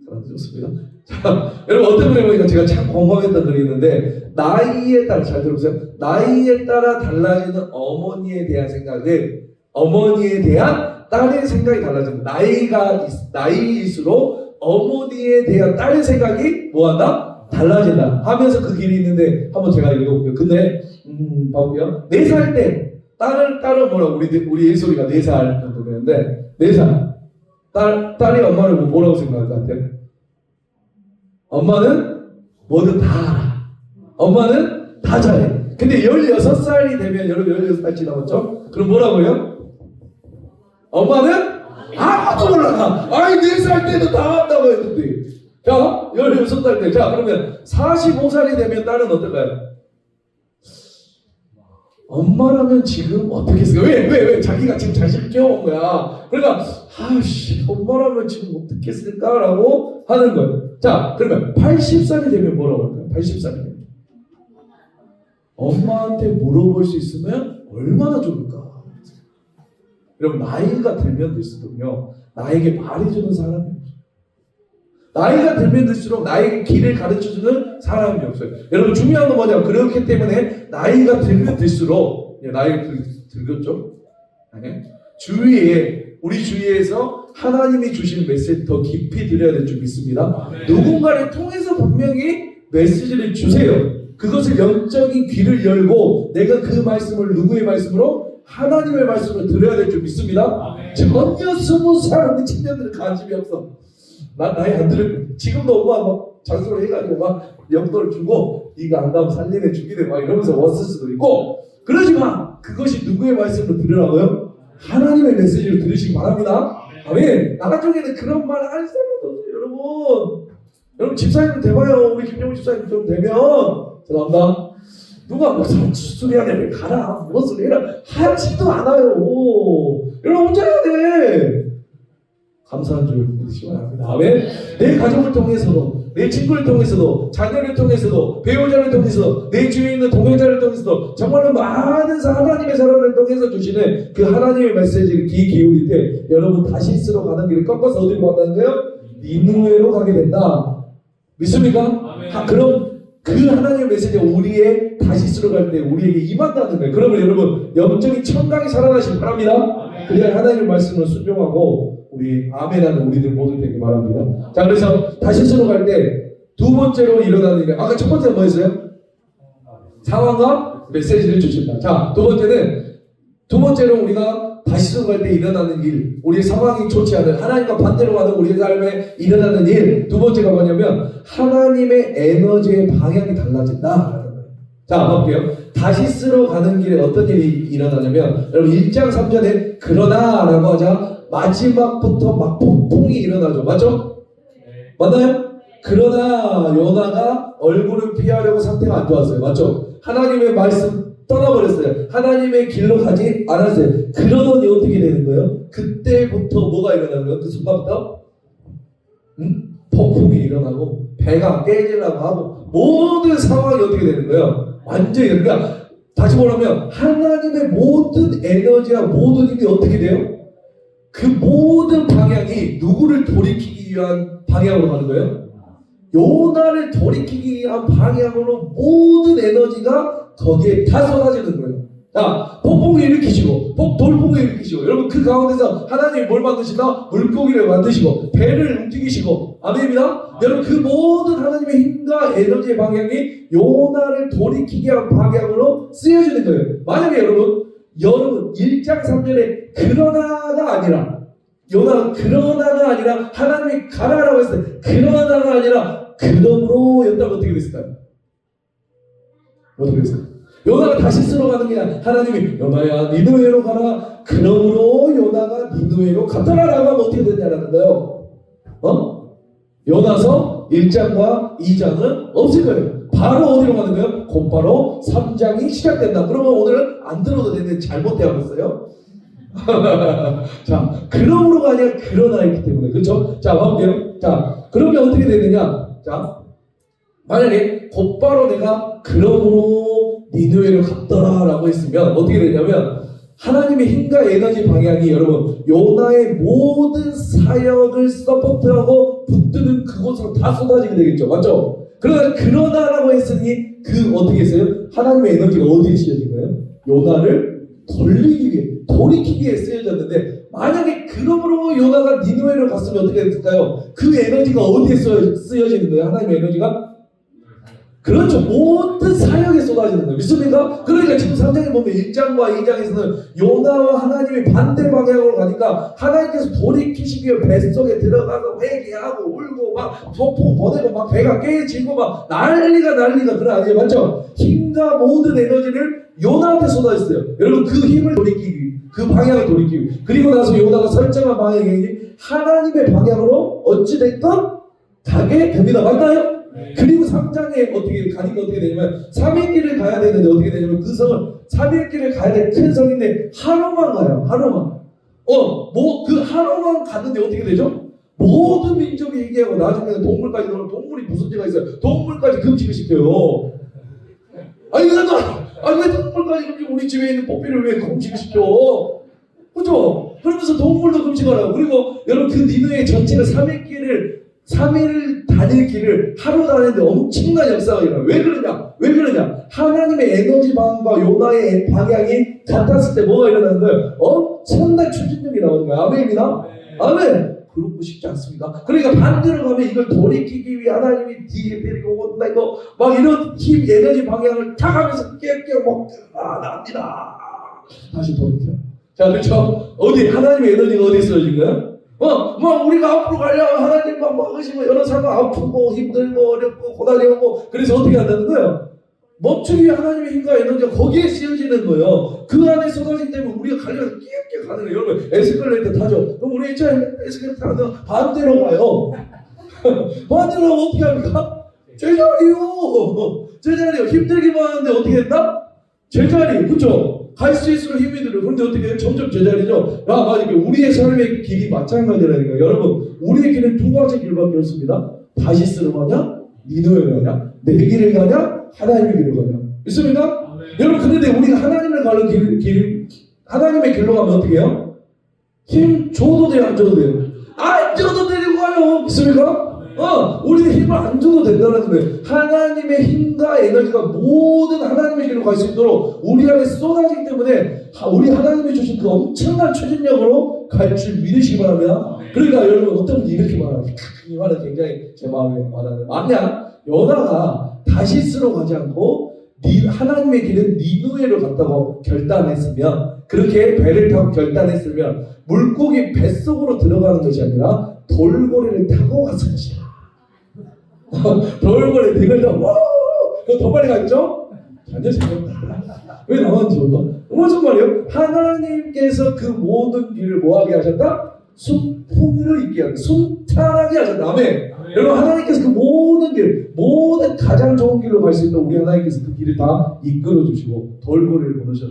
사람도 좋습니다. 자, 여러분 어떤 글에 보니까 제가 참 공감했던 글이 있는데 나이에 따라, 잘 들어보세요. 나이에 따라 달라지는 어머니에 대한 생각은 어머니에 대한 딸의 생각이 달라집니다. 나이일수록 어머니에 대한 딸의 생각이 뭐한다? 달라진다 하면서 그 길이 있는데 한번 제가 읽어볼게요. 근데 봐볼게요. 4살 때 딸은 뭐라고 우리 예솔이가 4살 정도 되는데 4살 딸이 엄마를 뭐라고 생각할 것 같아요? 엄마는 뭐든 다 알아. 엄마는 다 잘해. 근데 16살이 되면 여러분 16살 지나봤죠? 그럼 뭐라고요? 엄마는 아무것도 몰라. 4살 때도 다 한다고 했는데 자, 16살 때. 자, 그러면 45살이 되면 딸은 어떨까요? 엄마라면 지금 어떻게 했을까? 왜? 자기가 지금 자식을 키워온 거야. 그러니까, 엄마라면 지금 어떻게 했을까라고 하는 거예요. 자, 그러면 80살이 되면 뭐라고 할까요? 80살이 되면. 엄마한테 물어볼 수 있으면 얼마나 좋을까? 여러분, 나이가 들면 들수록요, 나에게 말해주는 사람이 없어요. 나이가 들면 들수록 나에게 길을 가르쳐주는 사람이 없어요. 여러분, 중요한 건 뭐냐면, 그렇기 때문에 나이가 들면 들수록, 나이가 들겠죠? 우리 주위에서 하나님이 주신 메시지 더 깊이 드려야 될 줄 믿습니다. 누군가를 통해서 분명히 메시지를 주세요. 그것을 영적인 귀를 열고 내가 그 말씀을 누구의 말씀으로? 하나님의 말씀을 들어야 될 줄 믿습니다. 전혀 20살 우리青年들은 관심이 없어. 난 나이 안 들을. 지금도 엄마 막 잔소리 해가지고 막 용돈을 주고 이거 안 가면 살림에 죽이네 막 이러면서 왔을 수도 있고, 그러지 마. 그것이 누구의 말씀으로 들으라고요? 하나님의 메시지를 들으시기 바랍니다. 아멘. 나 쪽에는 그런 말 할 사람도 없어요. 여러분 집사님 돼봐요. 우리 김정우 집사님 좀 되면, 죄송합니다, 누가 무슨 수술해야 돼? 가라. 무슨 해라. 하지도 않아요. 여러분 혼자 해야 돼. 감사한 줄 믿으시기 바랍니다. 아멘. 내 가족을 통해서도, 내 친구를 통해서도, 자녀를 통해서도, 배우자를 통해서도, 내 주위에 있는 동행자를 통해서도, 정말로 많은 하나님의 사람을 통해서 주시는 그 하나님의 메시지를 귀 기울일 때, 여러분 다시스로 가는 길을 꺾어서 어디로 간다는 거예요? 니느웨로 가게 된다. 믿습니까? 그럼 그 하나님의 메시지가 우리의 다시스로 갈 때 우리에게 임한다는 거예요. 그러면 여러분 영적인 청각이 살아나시기 바랍니다. 그래야 하나님의 말씀을 순종하고 우리 아멘하는 우리들 모두 되길 바랍니다. 자, 그래서 다시스로 갈 때 두 번째로 일어나는 일, 아까 첫 번째는 뭐였어요? 상황과 메시지를 주신다. 자, 두 번째로 우리가 다시스로 갈 때 일어나는 일, 우리의 상황이 좋지 않은, 하나님과 반대로 가는 우리의 삶에 일어나는 일, 두 번째가 뭐냐면 하나님의 에너지의 방향이 달라진다. 자, 볼게요. 다시스로 가는 길에 어떤 일이 일어나냐면, 여러분 1장 3절에 그러나 라고 하자 마지막부터 막 폭풍이 일어나죠. 맞죠? 맞나요? 그러나 요나가 얼굴을 피하려고 상태가 안 좋았어요. 맞죠? 하나님의 말씀 떠나버렸어요. 하나님의 길로 가지 않았어요. 그러더니 어떻게 되는 거예요? 그때부터 뭐가 일어나는 거예요? 그 순간부터 폭풍이 일어나고 배가 깨지려고 하고 모든 상황이 어떻게 되는 거예요? 완전히. 그러니까 다시 말하면 하나님의 모든 에너지와 모든 힘이 어떻게 돼요? 그 모든 방향이 누구를 돌이키기 위한 방향으로 가는 거예요? 요나를 돌이키기 위한 방향으로 모든 에너지가 거기에 다 쏟아지는 거예요. 자, 폭풍을 일으키시고 돌풍을 일으키시고, 여러분 그 가운데서 하나님이 뭘 만드신다? 물고기를 만드시고 배를 움직이시고, 아멘입니다. 여러분 그 모든 하나님의 힘과 에너지의 방향이 요나를 돌이키게 한 방향으로 쓰여지는 거예요. 만약에 여러분 1장 3절에 그러나가 아니라, 요나가 그러나가 아니라 하나님이 가라라고 했을 때 그러나가 아니라 그러므로 였다면 어떻게 됐을까요? 어떻게 됐을까요? 요나가 다시스로 가는 게 아니라 하나님이 요나야 니느웨로 가라, 그러므로 요나가 니느웨로 갔더라 라고 하면 어떻게 되냐라는 거예요. 요나서 1장과 2장은 없을 거예요. 바로 어디로 가는 거예요? 곧바로 3장이 시작된다. 그러면 오늘 안 들어도 되는데 잘못되어 있어요. 자, 그러므로가 아니라 그러나 있기 때문에. 그렇죠? 자, 볼게요. 자, 그러면 어떻게 되느냐? 자, 만약에 곧바로 내가 그러므로 니느웨를 갔더라 라고 했으면 어떻게 되냐면, 하나님의 힘과 에너지 방향이 여러분 요나의 모든 사역을 서포트하고 붙드는 그곳으로 다 쏟아지게 되겠죠. 맞죠? 그러나라고 했으니 그 어떻게 했어요? 하나님의 에너지가 어디에 쓰여진 거예요? 요나를 돌이키기 위해 쓰여졌는데, 만약에 그러므로 요나가 니느웨를 갔으면 어떻게 됐을까요? 그 에너지가 어디에 쓰여지는 거예요? 하나님의 에너지가? 그렇죠. 모든 사역에 쏟아지는 거예요. 믿습니까? 그러니까 지금 3장에 보면 1장과 2장에서는 요나와 하나님이 반대 방향으로 가니까 하나님께서 돌이키시기 위해 뱃속에 들어가서 회개하고 울고 막 폭풍 보내고 막 배가 깨지고 막 난리가 그런 아니에요. 맞죠? 힘과 모든 에너지를 요나한테 쏟아졌어요. 여러분 그 힘을 돌이키기, 그 방향을 돌이키기, 그리고 나서 요나가 설정한 방향이 하나님의 방향으로 어찌됐건 가게 됩니다. 맞나요? 그리고 3장에 어떻게 가니까 어떻게 되냐면 3일 길을 가야 되는데 어떻게 되냐면 그 성을 3일 길을 가야 될 큰 성인데 하루만 가요. 하루만. 그 하루만 갔는데 어떻게 되죠? 모든 민족이 얘기하고 나중에는 동물까지 넣으면 동물이 무슨 죄가 있어요? 동물까지 금식을 시켜요. 아니 왜 동물까지 금식? 우리 집에 있는 뽀삐를 왜 금식을 시켜? 그죠? 그러면서 동물도 금식하라고. 그리고 여러분 그 니느웨 전체가 3일 다닐 길을 하루 다니는데 엄청난 역사가 일어나요. 왜 그러냐? 하나님의 에너지 방향과 요나의 방향이 같았을 때 뭐가 일어나는 거예요? 엄청난 추진력이 나오는 거예요. 아멘입니다. 아멘. 그러고 싶지 않습니다. 그러니까 반대로 가면 이걸 돌이키기 위해 하나님이 뒤에 데리고 온다 이거 막 이런 힘 에너지 방향을 탁 하면서 깨깨 먹 나옵니다. 다시 돌이켜. 자, 그렇죠? 어디 하나님의 에너지가 어디 쓰여진 거야? 우리가 앞으로 가려면 하나님 막 막으시고 여러 사람 아프고 힘들고 어렵고 고달리고 그래서 어떻게 한다는 거예요? 멈추기 위해 하나님의 힘과 에너지가 거기에 쓰여지는 거예요. 그 안에 쏟아지기 때문에 우리가 가려면 끼게 가는 거예요. 여러분 에스컬레이터 타죠? 그럼 우리 에스컬레이터 타면 반대로 가요. 반대로 가면 어떻게 합니까? 제자리요. 힘들기만 하는데 어떻게 된다? 제자리. 그렇죠? 갈 수 있을수록 힘이 들어요. 그런데 어떻게 해요? 점점 제자리죠. 맞아요. 우리의 삶의 길이 마찬가지라니까요. 여러분, 우리의 길은 두 가지 길밖에 없습니다. 다시스로 가냐? 니느웨로 가냐? 내 길을 가냐? 하나님의 길을 가냐? 있습니까? 여러분, 그런데 우리가 하나님을 가는 하나님의 길로 가면 어떻게 해요? 힘 줘도 돼요? 안 줘도 돼요? 안 줘도 데리고 가요. 있습니까? 우리는 힘을 안 줘도 된다는 거예요. 하나님의 힘과 에너지가 모든 하나님의 길로 갈 수 있도록 우리 안에 쏟아지기 때문에 우리 하나님이 주신 그 엄청난 추진력으로 갈 줄 믿으시기 바랍니다. 그러니까 여러분 어떤 분이 이렇게 말합니다. 이 말은 굉장히 제 마음에 와닿는. 만약 요나가 다시스로 가지 않고 하나님의 길은 니느웨로 갔다고 결단했으면 그렇게 배를 타고 결단했으면 물고기 뱃속으로 들어가는 것이 아니라 돌고래를 타고 갔을 것이야. 돌고래 등을 타고 더 빨리 갔죠? 완전 재밌다. 왜 나왔는지 몰라. 무슨 말이에요? 하나님께서 그 모든 길을 뭐하게 하셨다? 순풍으로 있게 하셨다. 순탄하게 하셨다. 아멘. 여러분 하나님께서 그 모든 길, 모든 가장 좋은 길로 갈 수 있도록 우리 하나님께서 그 길을 다 이끌어 주시고 돌고래를 보내셔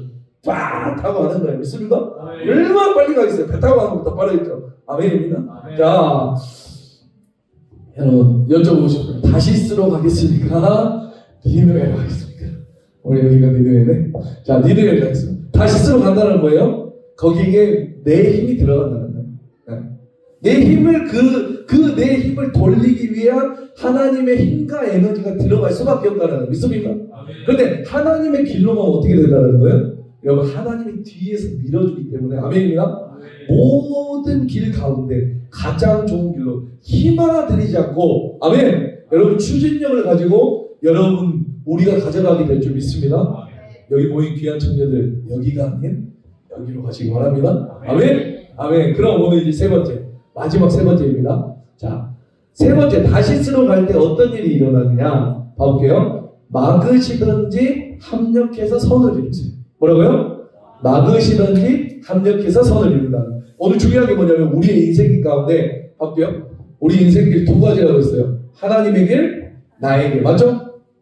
빡 타고 가는 거예요. 믿습니까? 얼마나 빨리 가겠어요? 배 타고 가는 것보다 빠르겠죠. 아멘입니다. 아멘. 자, 여러분 여쭤보고 싶어요. 다시스로 가겠습니까? 니느웨로 가겠습니까? 우리 여기가 니느웨네. 자, 니느웨로 가겠습니다. 다시스로 간다는 거예요. 거기에 내 힘이 들어간다는 거예요. 내 힘을 내 힘을 돌리기 위한 하나님의 힘과 에너지가 들어갈 수밖에 없다는 거예요. 믿습니까? 그런데 하나님의 길로만 어떻게 된다는 거예요? 여러분 하나님이 뒤에서 밀어주기 때문에 아멘입니다. 모든 길 가운데 가장 좋은 길로 힘 하나 들이지 않고 아멘. 여러분 추진력을 가지고 여러분 우리가 가져가게 될 줄 믿습니다. 여기 모인 귀한 청년들 여기가 아닌 여기로 가시기 바랍니다. 아멘. 아멘. 그럼 오늘 이제 세 번째 마지막 세 번째입니다. 자, 세 번째 다시스로 갈 때 어떤 일이 일어나느냐 봐볼게요. 막으시든지 합력해서 선을 이루세요. 뭐라고요? 막으시든지 합력해서 선을 이룬다. 오늘 중요한 게 뭐냐면 우리의 인생 가운데 볼게요. 우리 인생길 두 가지라고 있어요. 하나님의 길, 나의 길. 맞죠?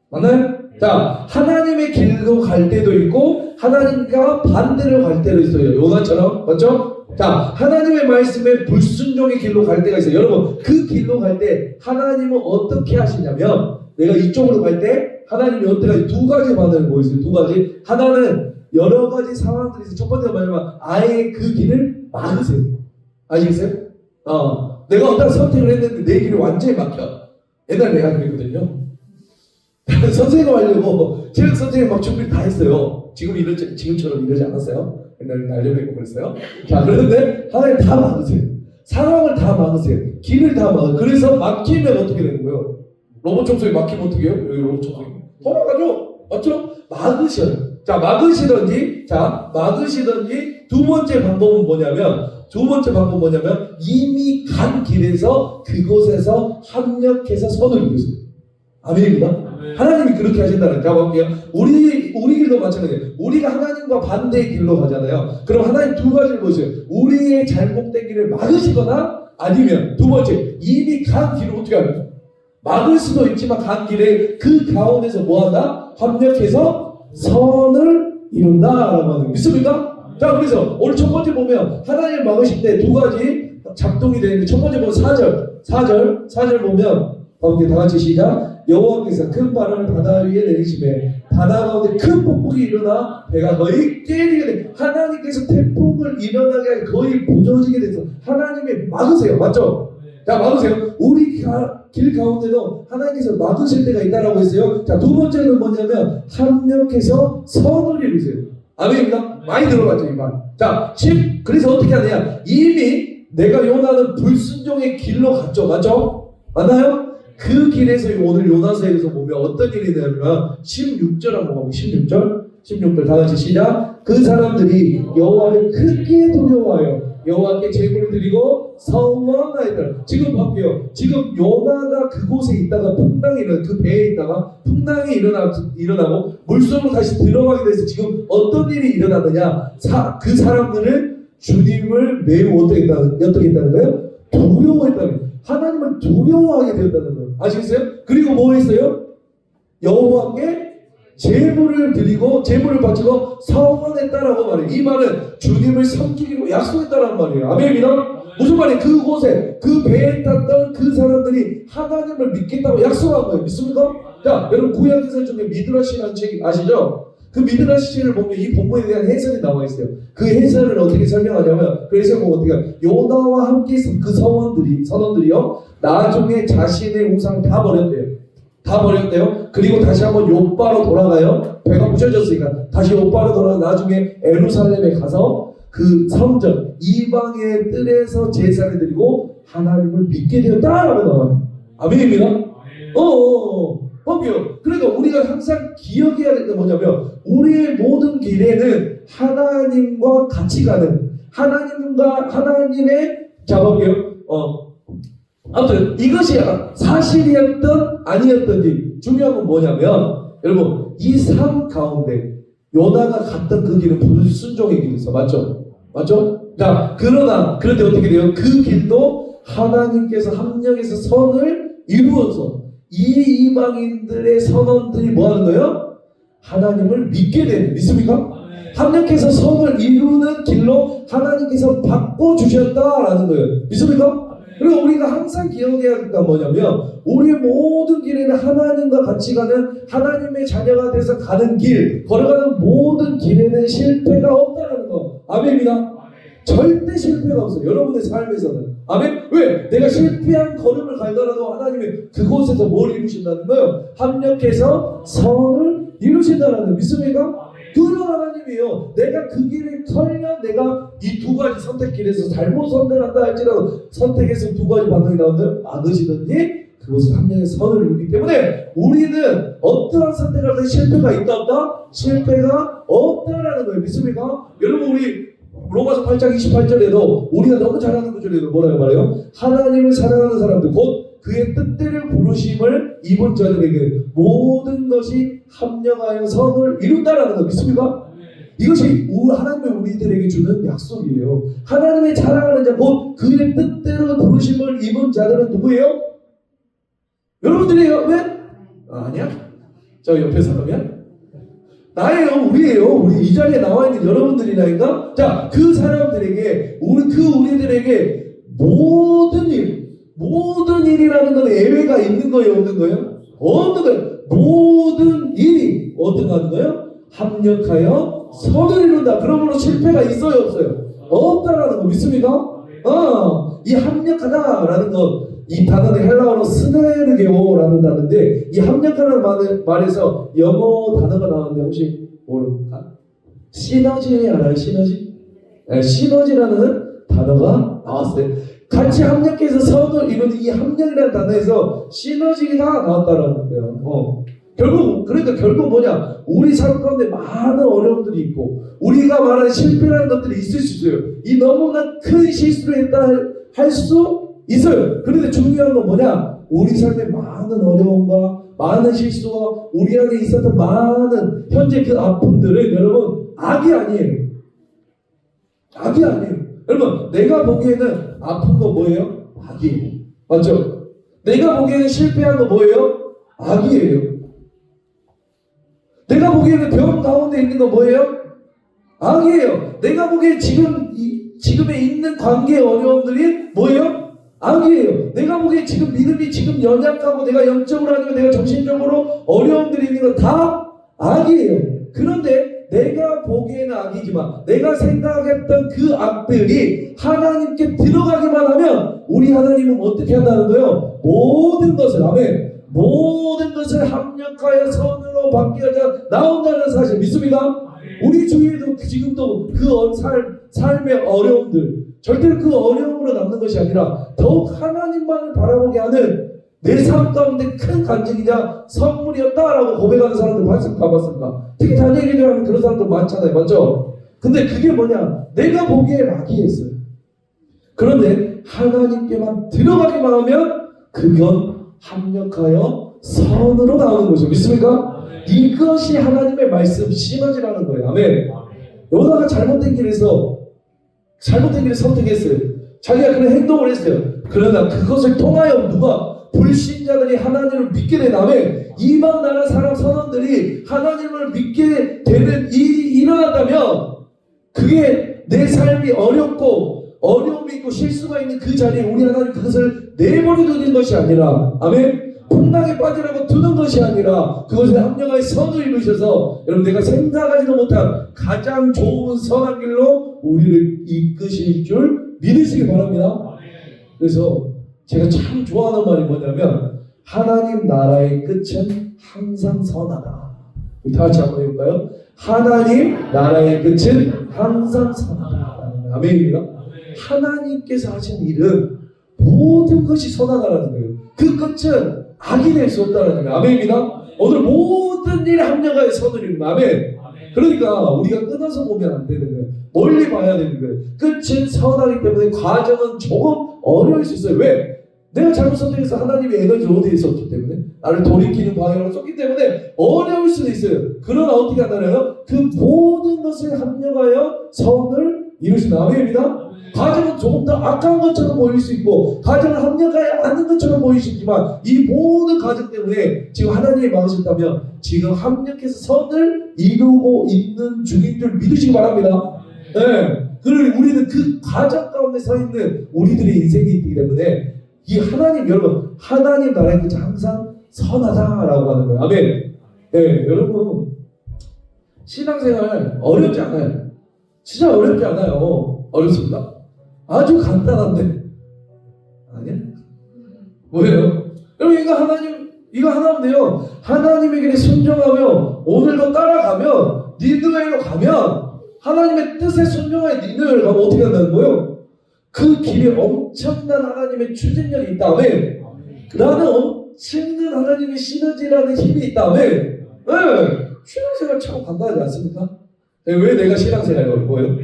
맞나요? 자, 하나님의 길로 갈 때도 있고 하나님과 반대로 갈 때도 있어요. 요나처럼. 맞죠? 자, 하나님의 말씀에 불순종의 길로 갈 때가 있어요. 여러분, 그 길로 갈 때 하나님은 어떻게 하시냐면 내가 이쪽으로 갈 때 하나님이 어떻게 두 가지 반응을 보여주세요. 두 가지. 하나는 여러 가지 상황들이 있어요. 첫 번째가 뭐냐면 아예 그 길을 막으세요. 아시겠어요? 내가 어떤 선택을 했는데 내 길이 완전히 막혀. 옛날에 내가 그랬거든요. 선생님 하려고 체육 선생님 막 준비를 다 했어요. 지금처럼 이러지 않았어요. 옛날에 날려먹고 그랬어요. 자, 그런데 하나님 다 막으세요. 상황을 다 막으세요. 길을 다 막으세요. 그래서 막히면 어떻게 되는 거예요? 로봇 청소기 막히면 어떻게 해요? 여기 로봇 청소기 도망가죠? 맞죠? 막으셔요. 자, 막으시든지 두 번째 방법은 뭐냐면 이미 간 길에서 그곳에서 합력해서 선을 이루세요. 아멘입니다. 하나님이 그렇게 하신다는 자 볼게요. 우리 길도 마찬가지예요. 우리가 하나님과 반대의 길로 가잖아요. 그럼 하나님 두 가지를 보세요. 우리의 잘못된 길을 막으시거나 아니면 두 번째 이미 간 길을 어떻게 합니까? 막을 수도 있지만 간 길에 그 가운데서 뭐한다? 합력해서 선을 이룬다라고 하는 믿습니까? 자, 그래서 오늘 첫 번째 보면 하나님 막으실 때 두 가지 작동이 되는데 첫 번째 보면 4절 보면 함께 다 같이 시작. 여호와께서 큰 바람을 바다 위에 내리시매 바다 가운데 큰 폭풍이 일어나 배가 거의 깨지게 돼. 하나님께서 태풍을 일어나게 하여 거의 부서지게 돼서 하나님이 막으세요. 맞죠? 자, 막으세요. 우리 길 가운데도 하나님께서 막으실 때가 있다라고 했어요. 자, 두 번째는 뭐냐면 합력해서 선을 이루세요. 아멘입니다. 많이 들어봤죠, 이 말. 자, 그래서 어떻게 하느냐? 이미 내가 요나는 불순종의 길로 갔죠. 맞죠? 맞나요? 그 길에서 오늘 요나서에서 보면 어떤 일이 되냐면 16절 한번 보면 16절 다 같이 시작. 그 사람들이 여호와를 크게 두려워하여 여호와께 제물을 드리고 서원하였더라. 지금 볼게요. 지금 요나가 그곳에 있다가 풍랑이 그 배에 있다가 풍랑이 일어나고 물속으로 다시 들어가게 돼서 지금 어떤 일이 일어나느냐? 그 사람들은 주님을 매우 어떻게 했다는 거예요? 두려워했다는 거예요. 하나님을 두려워하게 되었다는 거예요. 아시겠어요? 그리고 뭐 했어요? 여호와께 제물을 드리고 제물을 바치고 서원했다라고 말해요. 이 말은 주님을 섬기기로 약속했다라는 말이에요. 아멘입니다. 무슨 말이에요? 그곳에 그 배에 탔던 그 사람들이 하나님을 믿겠다고 약속한 거예요. 믿습니까? 자, 여러분 구약에서 중에 미드라시라는 책 아시죠? 그 미드라시 책을 보면 이 본문에 대한 해설이 나와 있어요. 그 해설을 어떻게 설명하냐면 그 해설 보면 어떻게 해요? 요나와 함께 그 선원들이요 나중에 자신의 우상 다 버렸대요. 그리고 다시 한번 요바로 돌아가요. 배가 부셔졌으니까 다시 요바로 돌아가 나중에 에루살렘에 가서 그 성전 이방의 뜰에서 제사를 드리고 하나님을 믿게 되었다라고 나와요. 아멘입니다. 그러니까 우리가 항상 기억해야 될 게 뭐냐면 우리의 모든 길에는 하나님과 같이 가는 하나님의 볼게요. 아무튼 이것이 사실이었던 아니었던지 중요한 건 뭐냐면 여러분 이 삶 가운데 요나가 갔던 그 길은 불순종의 길이었어. 맞죠? 자, 그런데 어떻게 돼요? 그 길도 하나님께서 합력해서 선을 이루어서 이 이방인들의 선원들이 뭐 하는 거예요? 하나님을 믿게 되는, 믿습니까? 합력해서 선을 이루는 길로 하나님께서 바꿔주셨다라는 거예요. 믿습니까? 그리고 우리가 항상 기억해야 할 게 뭐냐면 우리의 모든 길에는 하나님과 같이 가는 하나님의 자녀가 돼서 가는 길, 걸어가는 모든 길에는 실패가 없다는 거. 아멘입니다. 절대 실패가 없어요. 여러분의 삶에서는. 아멘? 왜? 내가 실패한 걸음을 갈더라도 하나님이 그곳에서 뭘 이루신다는 거예요? 합력해서 선을 이루신다는 거예요. 믿습니까? 그런 하나님이에요. 내가 그 길에 설령 내가 이 두 가지 선택길에서 잘못 선택한다 할지라도 선택해서 두 가지 반응이 나오는데 막으시든지 그것을 합력해서 선을 이루기 때문에 우리는 어떠한 선택을 할 때 실패가 있다 없다? 실패가 없다라는 거예요. 믿습니까? 여러분 우리 로마서 8장 28절에도 우리가 너무 잘하는 구절에도 뭐라고 말해요? 하나님을 사랑하는 사람들 곧 그의 뜻대로 부르심을 입은 자들에게 모든 것이 합력하여 선을 이룬다라는 거 믿습니까? 이것이 하나님의 우리들에게 주는 약속이에요. 하나님의 사랑하는 자 곧 그의 뜻대로 부르심을 입은 자들은 누구예요? 여러분들이에요? 왜? 아니야? 저 옆에 사람이야? 나예요, 우리예요. 우리 이 자리에 나와 있는 여러분들이라니까. 자, 그 사람들에게 우리들에게 모든 일이라는 건 예외가 있는 거예요, 없는 거예요? 없는 거예요. 모든 일이 어떻게 하는 거예요? 합력하여 선을 이룬다. 그러므로 실패가 있어요, 없어요? 없다라는 거 믿습니까? 이 합력하다라는 것, 이 단어는 헬라어로 스네르게오라는 단어인데 이 합력하는 말에서 영어 단어가 나왔는데 혹시 모릅니까? 시너지 알아요? 시너지? 네, 시너지라는 단어가 나왔어요. 같이 합력해서 선을 이루는 이 합력이라는 단어에서 시너지가 나왔다라는 거예요. 결국 뭐냐? 우리 삶 가운데 많은 어려움들이 있고 우리가 말하는 실패라는 것들이 있을 수 있어요. 이 너무나 큰 실수를 했다 할 수 있어요. 그런데 중요한 건 뭐냐? 우리 삶에 많은 어려움과 많은 실수와 우리 안에 있었던 많은 현재 그 아픔들은 여러분 악이 아니에요. 여러분 내가 보기에는 아픈 건 뭐예요? 악이에요. 맞죠? 내가 보기에는 실패한 거 뭐예요? 악이에요. 내가 보기에는 병 가운데 있는 거 뭐예요? 악이에요. 내가 보기에 지금에 있는 관계의 어려움들이 뭐예요? 악이에요. 내가 보기에 지금 믿음이 지금 연약하고 내가 영적으로 아니면 내가 정신적으로 어려움들이 있는 거 다 악이에요. 그런데 내가 보기에는 악이지만 내가 생각했던 그 악들이 하나님께 들어가기만 하면 우리 하나님은 어떻게 한다는 거예요? 모든 것을 아멘. 모든 것을 합력하여 선으로 바뀌어져 나온다는 사실 믿습니까? 우리 주위에도 지금도 그 삶의 어려움들 절대로 그 어려움으로 남는 것이 아니라 더욱 하나님만을 바라보게 하는 내 삶 가운데 큰 간증이자 선물이었다라고 고백하는 사람들 봐봤습니까? 특히 다니엘이들 하면 그런 사람들 많잖아요. 맞죠? 근데 그게 뭐냐? 내가 보기에 악이었어요. 그런데 하나님께만 들어가기만 하면 그건 합력하여 선으로 나오는 거죠. 믿습니까? 이것이 하나님의 말씀 시너지라는 거예요. 아멘. 요나가 잘못된 길을 선택했어요. 자기가 그런 행동을 했어요. 그러나 그것을 통하여 누가 불신자들이 하나님을 믿게 된 다음에 이방 나라 사람 선원들이 하나님을 믿게 되는 일이 일어났다면 그게 내 삶이 어렵고 어려움이 있고 실수가 있는 그 자리에 우리 하나님 그것을 내버려 두는 것이 아니라 아멘. 풍랑에 빠지라고 두는 것이 아니라 그것에 합력하여 선을 이루셔서 여러분 내가 생각하지도 못한 가장 좋은 선한 길로 우리를 이끄실 줄 믿으시기 바랍니다. 그래서 제가 참 좋아하는 말이 뭐냐면 하나님 나라의 끝은 항상 선하다. 우리 다 같이 한번 해볼까요? 하나님 나라의 끝은 항상 선하다. 아멘입니다. 하나님께서 하신 일은 모든 것이 선하다라는 거예요. 그 끝은 악이 될 수 없다는 거예요. 아멘입니다. 오늘 모든 일에 합력하여 선을 이루는 아멘. 그러니까 우리가 끊어서 보면 안 되는 거예요. 멀리 봐야 되는 거예요. 끝은 선하기 때문에 과정은 조금 어려울 수 있어요. 왜? 내가 잘못 선택해서 하나님의 에너지를 어디에 썼기 때문에 나를 돌이키는 방향으로 썼기 때문에 어려울 수도 있어요. 그러나 어떻게 한다나요? 그 모든 것을 합력하여 선을 이루시는 아멘입니다. 과정은 조금 더 악한 것처럼 보일 수 있고 과정을 합력하지 않는 것처럼 보일 수 있지만 이 모든 과정 때문에 지금 하나님이 막으셨다면 지금 합력해서 선을 이루고 있는 중인 줄 믿으시기 바랍니다. 네. 그리고 우리는 그 과정 가운데 서 있는 우리들의 인생이 있기 때문에 이 하나님 여러분 하나님 나라의 끝이 항상 선하다라고 하는 거예요. 아멘. 네, 여러분 신앙생활 어렵지 않아요. 진짜 어렵지 않아요. 어렵습니다. 아주 간단한데 아니야? 뭐예요? 여러분 이거 하나 하면 돼요. 하나님에게 순종하며 오늘도 따라가면 니느웨로 가면 하나님의 뜻에 순종하여 니느웨로 가면 어떻게 한다는 거예요? 그 길에 엄청난 하나님의 추진력이 있다며 나는 엄청난 하나님의 시너지라는 힘이 있다며 네. 신앙생활 참 간단하지 않습니까? 왜 내가 신앙생활을 뭐예요?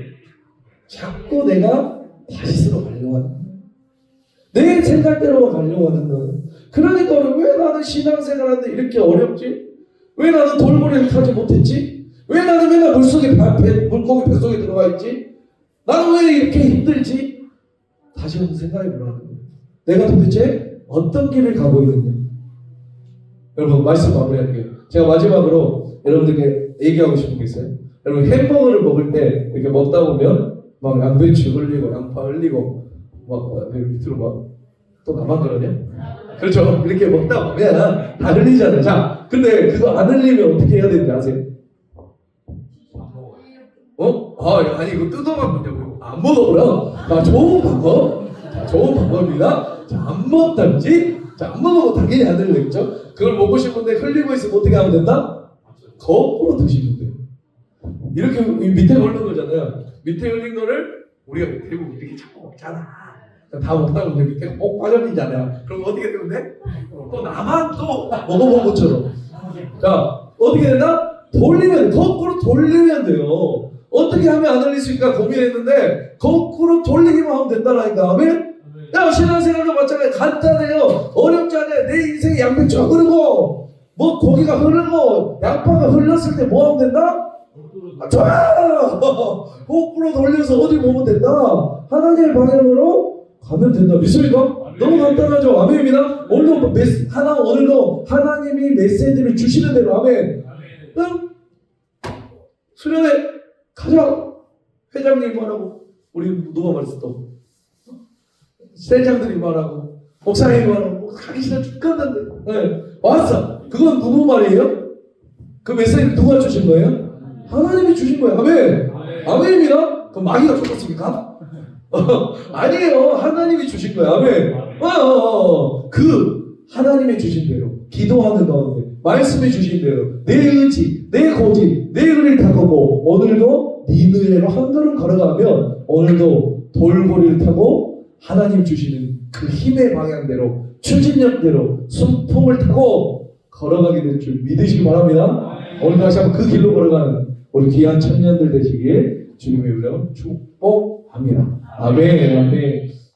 자꾸 내가 다시스로 가려고 하는 거예요. 내 생각대로 가려고 하는 거예요. 그러니까 왜 나는 신앙생활하는데 이렇게 어렵지? 왜 나는 돌고래를 타지 못했지? 왜 나는 맨날 물고기 뱃속에 들어가 있지? 나는 왜 이렇게 힘들지? 다시 한번 생각해 보라는 거예요. 내가 도대체 어떤 길을 가고 있느냐? 여러분 말씀 마무리할게요. 제가 마지막으로 여러분들께 얘기하고 싶은 게 있어요. 여러분 햄버거를 먹을 때 이렇게 먹다 보면 막 양배추 흘리고 양파 흘리고 막 밑으로 막 또 나만 그러냐? 그렇죠. 이렇게 먹다 보면 다 흘리잖아요. 자, 근데 그거 안 흘리면 어떻게 해야 되는지 아세요? 아니 이거 뜯어가 보냐고요. 안 먹어보라. 좋은 방법. 좋은 방법입니다. 자, 안 먹든지 안 먹으면 당연히 안 흘리겠죠. 그걸 먹고 싶은데 흘리고 있으면 어떻게 하면 된다? 거꾸로 드시면 돼요. 이렇게 밑에 흘린 거잖아요. 밑에 흘린 거를 우리가 대부분 이렇게 자꾸 먹잖아. 다 먹다 보면 밑에 꼭 빠져들잖아요. 그럼 어떻게 되면 돼? 또 나만 또 먹어본 것처럼. 자, 어떻게 된다? 거꾸로 돌리면 돼요. 어떻게 하면 안 흘릴 수 있을까 고민했는데 거꾸로 돌리기만 하면 된다라니까. 아멘? 야, 신앙생활도 마찬가지예요. 간단해요. 어렵지 않아요. 내 인생에 양배추가 흐르고 뭐 고기가 흐르고 양파가 흘렀을 때 뭐 하면 된다? 좋아! 거꾸로 돌려서 어디 보면 된다. 하나님의 방향으로 가면 된다. 믿습니까? 너무 간단하죠. 아멘입니다. 오늘도 오늘도 하나님이 메시지를 주시는 대로 아멘. 응? 수련회 가자. 회장님 말하고 우리 누가 말했어 또? 세장들이 말하고 목사님이 말하고 가기 싫어 죽겠는데 네. 왔어. 그건 누구 말이에요? 그 메시지를 누가 주신 거예요? 하나님이 주신 거예요. 아멘. 아멘입니다. 그럼 마귀가 줬습니까? 아니에요. 하나님이 주신 거예요. 아멘. 그 하나님이 주신 대로 기도하는 가운데 말씀해 주신 대로 내 의지, 내 고집, 내 의를 타고 오늘도 니느웨로 한 걸음 걸어가면 오늘도 돌고리를 타고 하나님 주시는 그 힘의 방향대로 추진력대로 순풍을 타고 걸어가게 될 줄 믿으시기 바랍니다. 오늘 다시 한번 그 길로 걸어가는 우리 귀한 청년들 되시길 주님의 이름으로 축복합니다. 아멘. 아멘.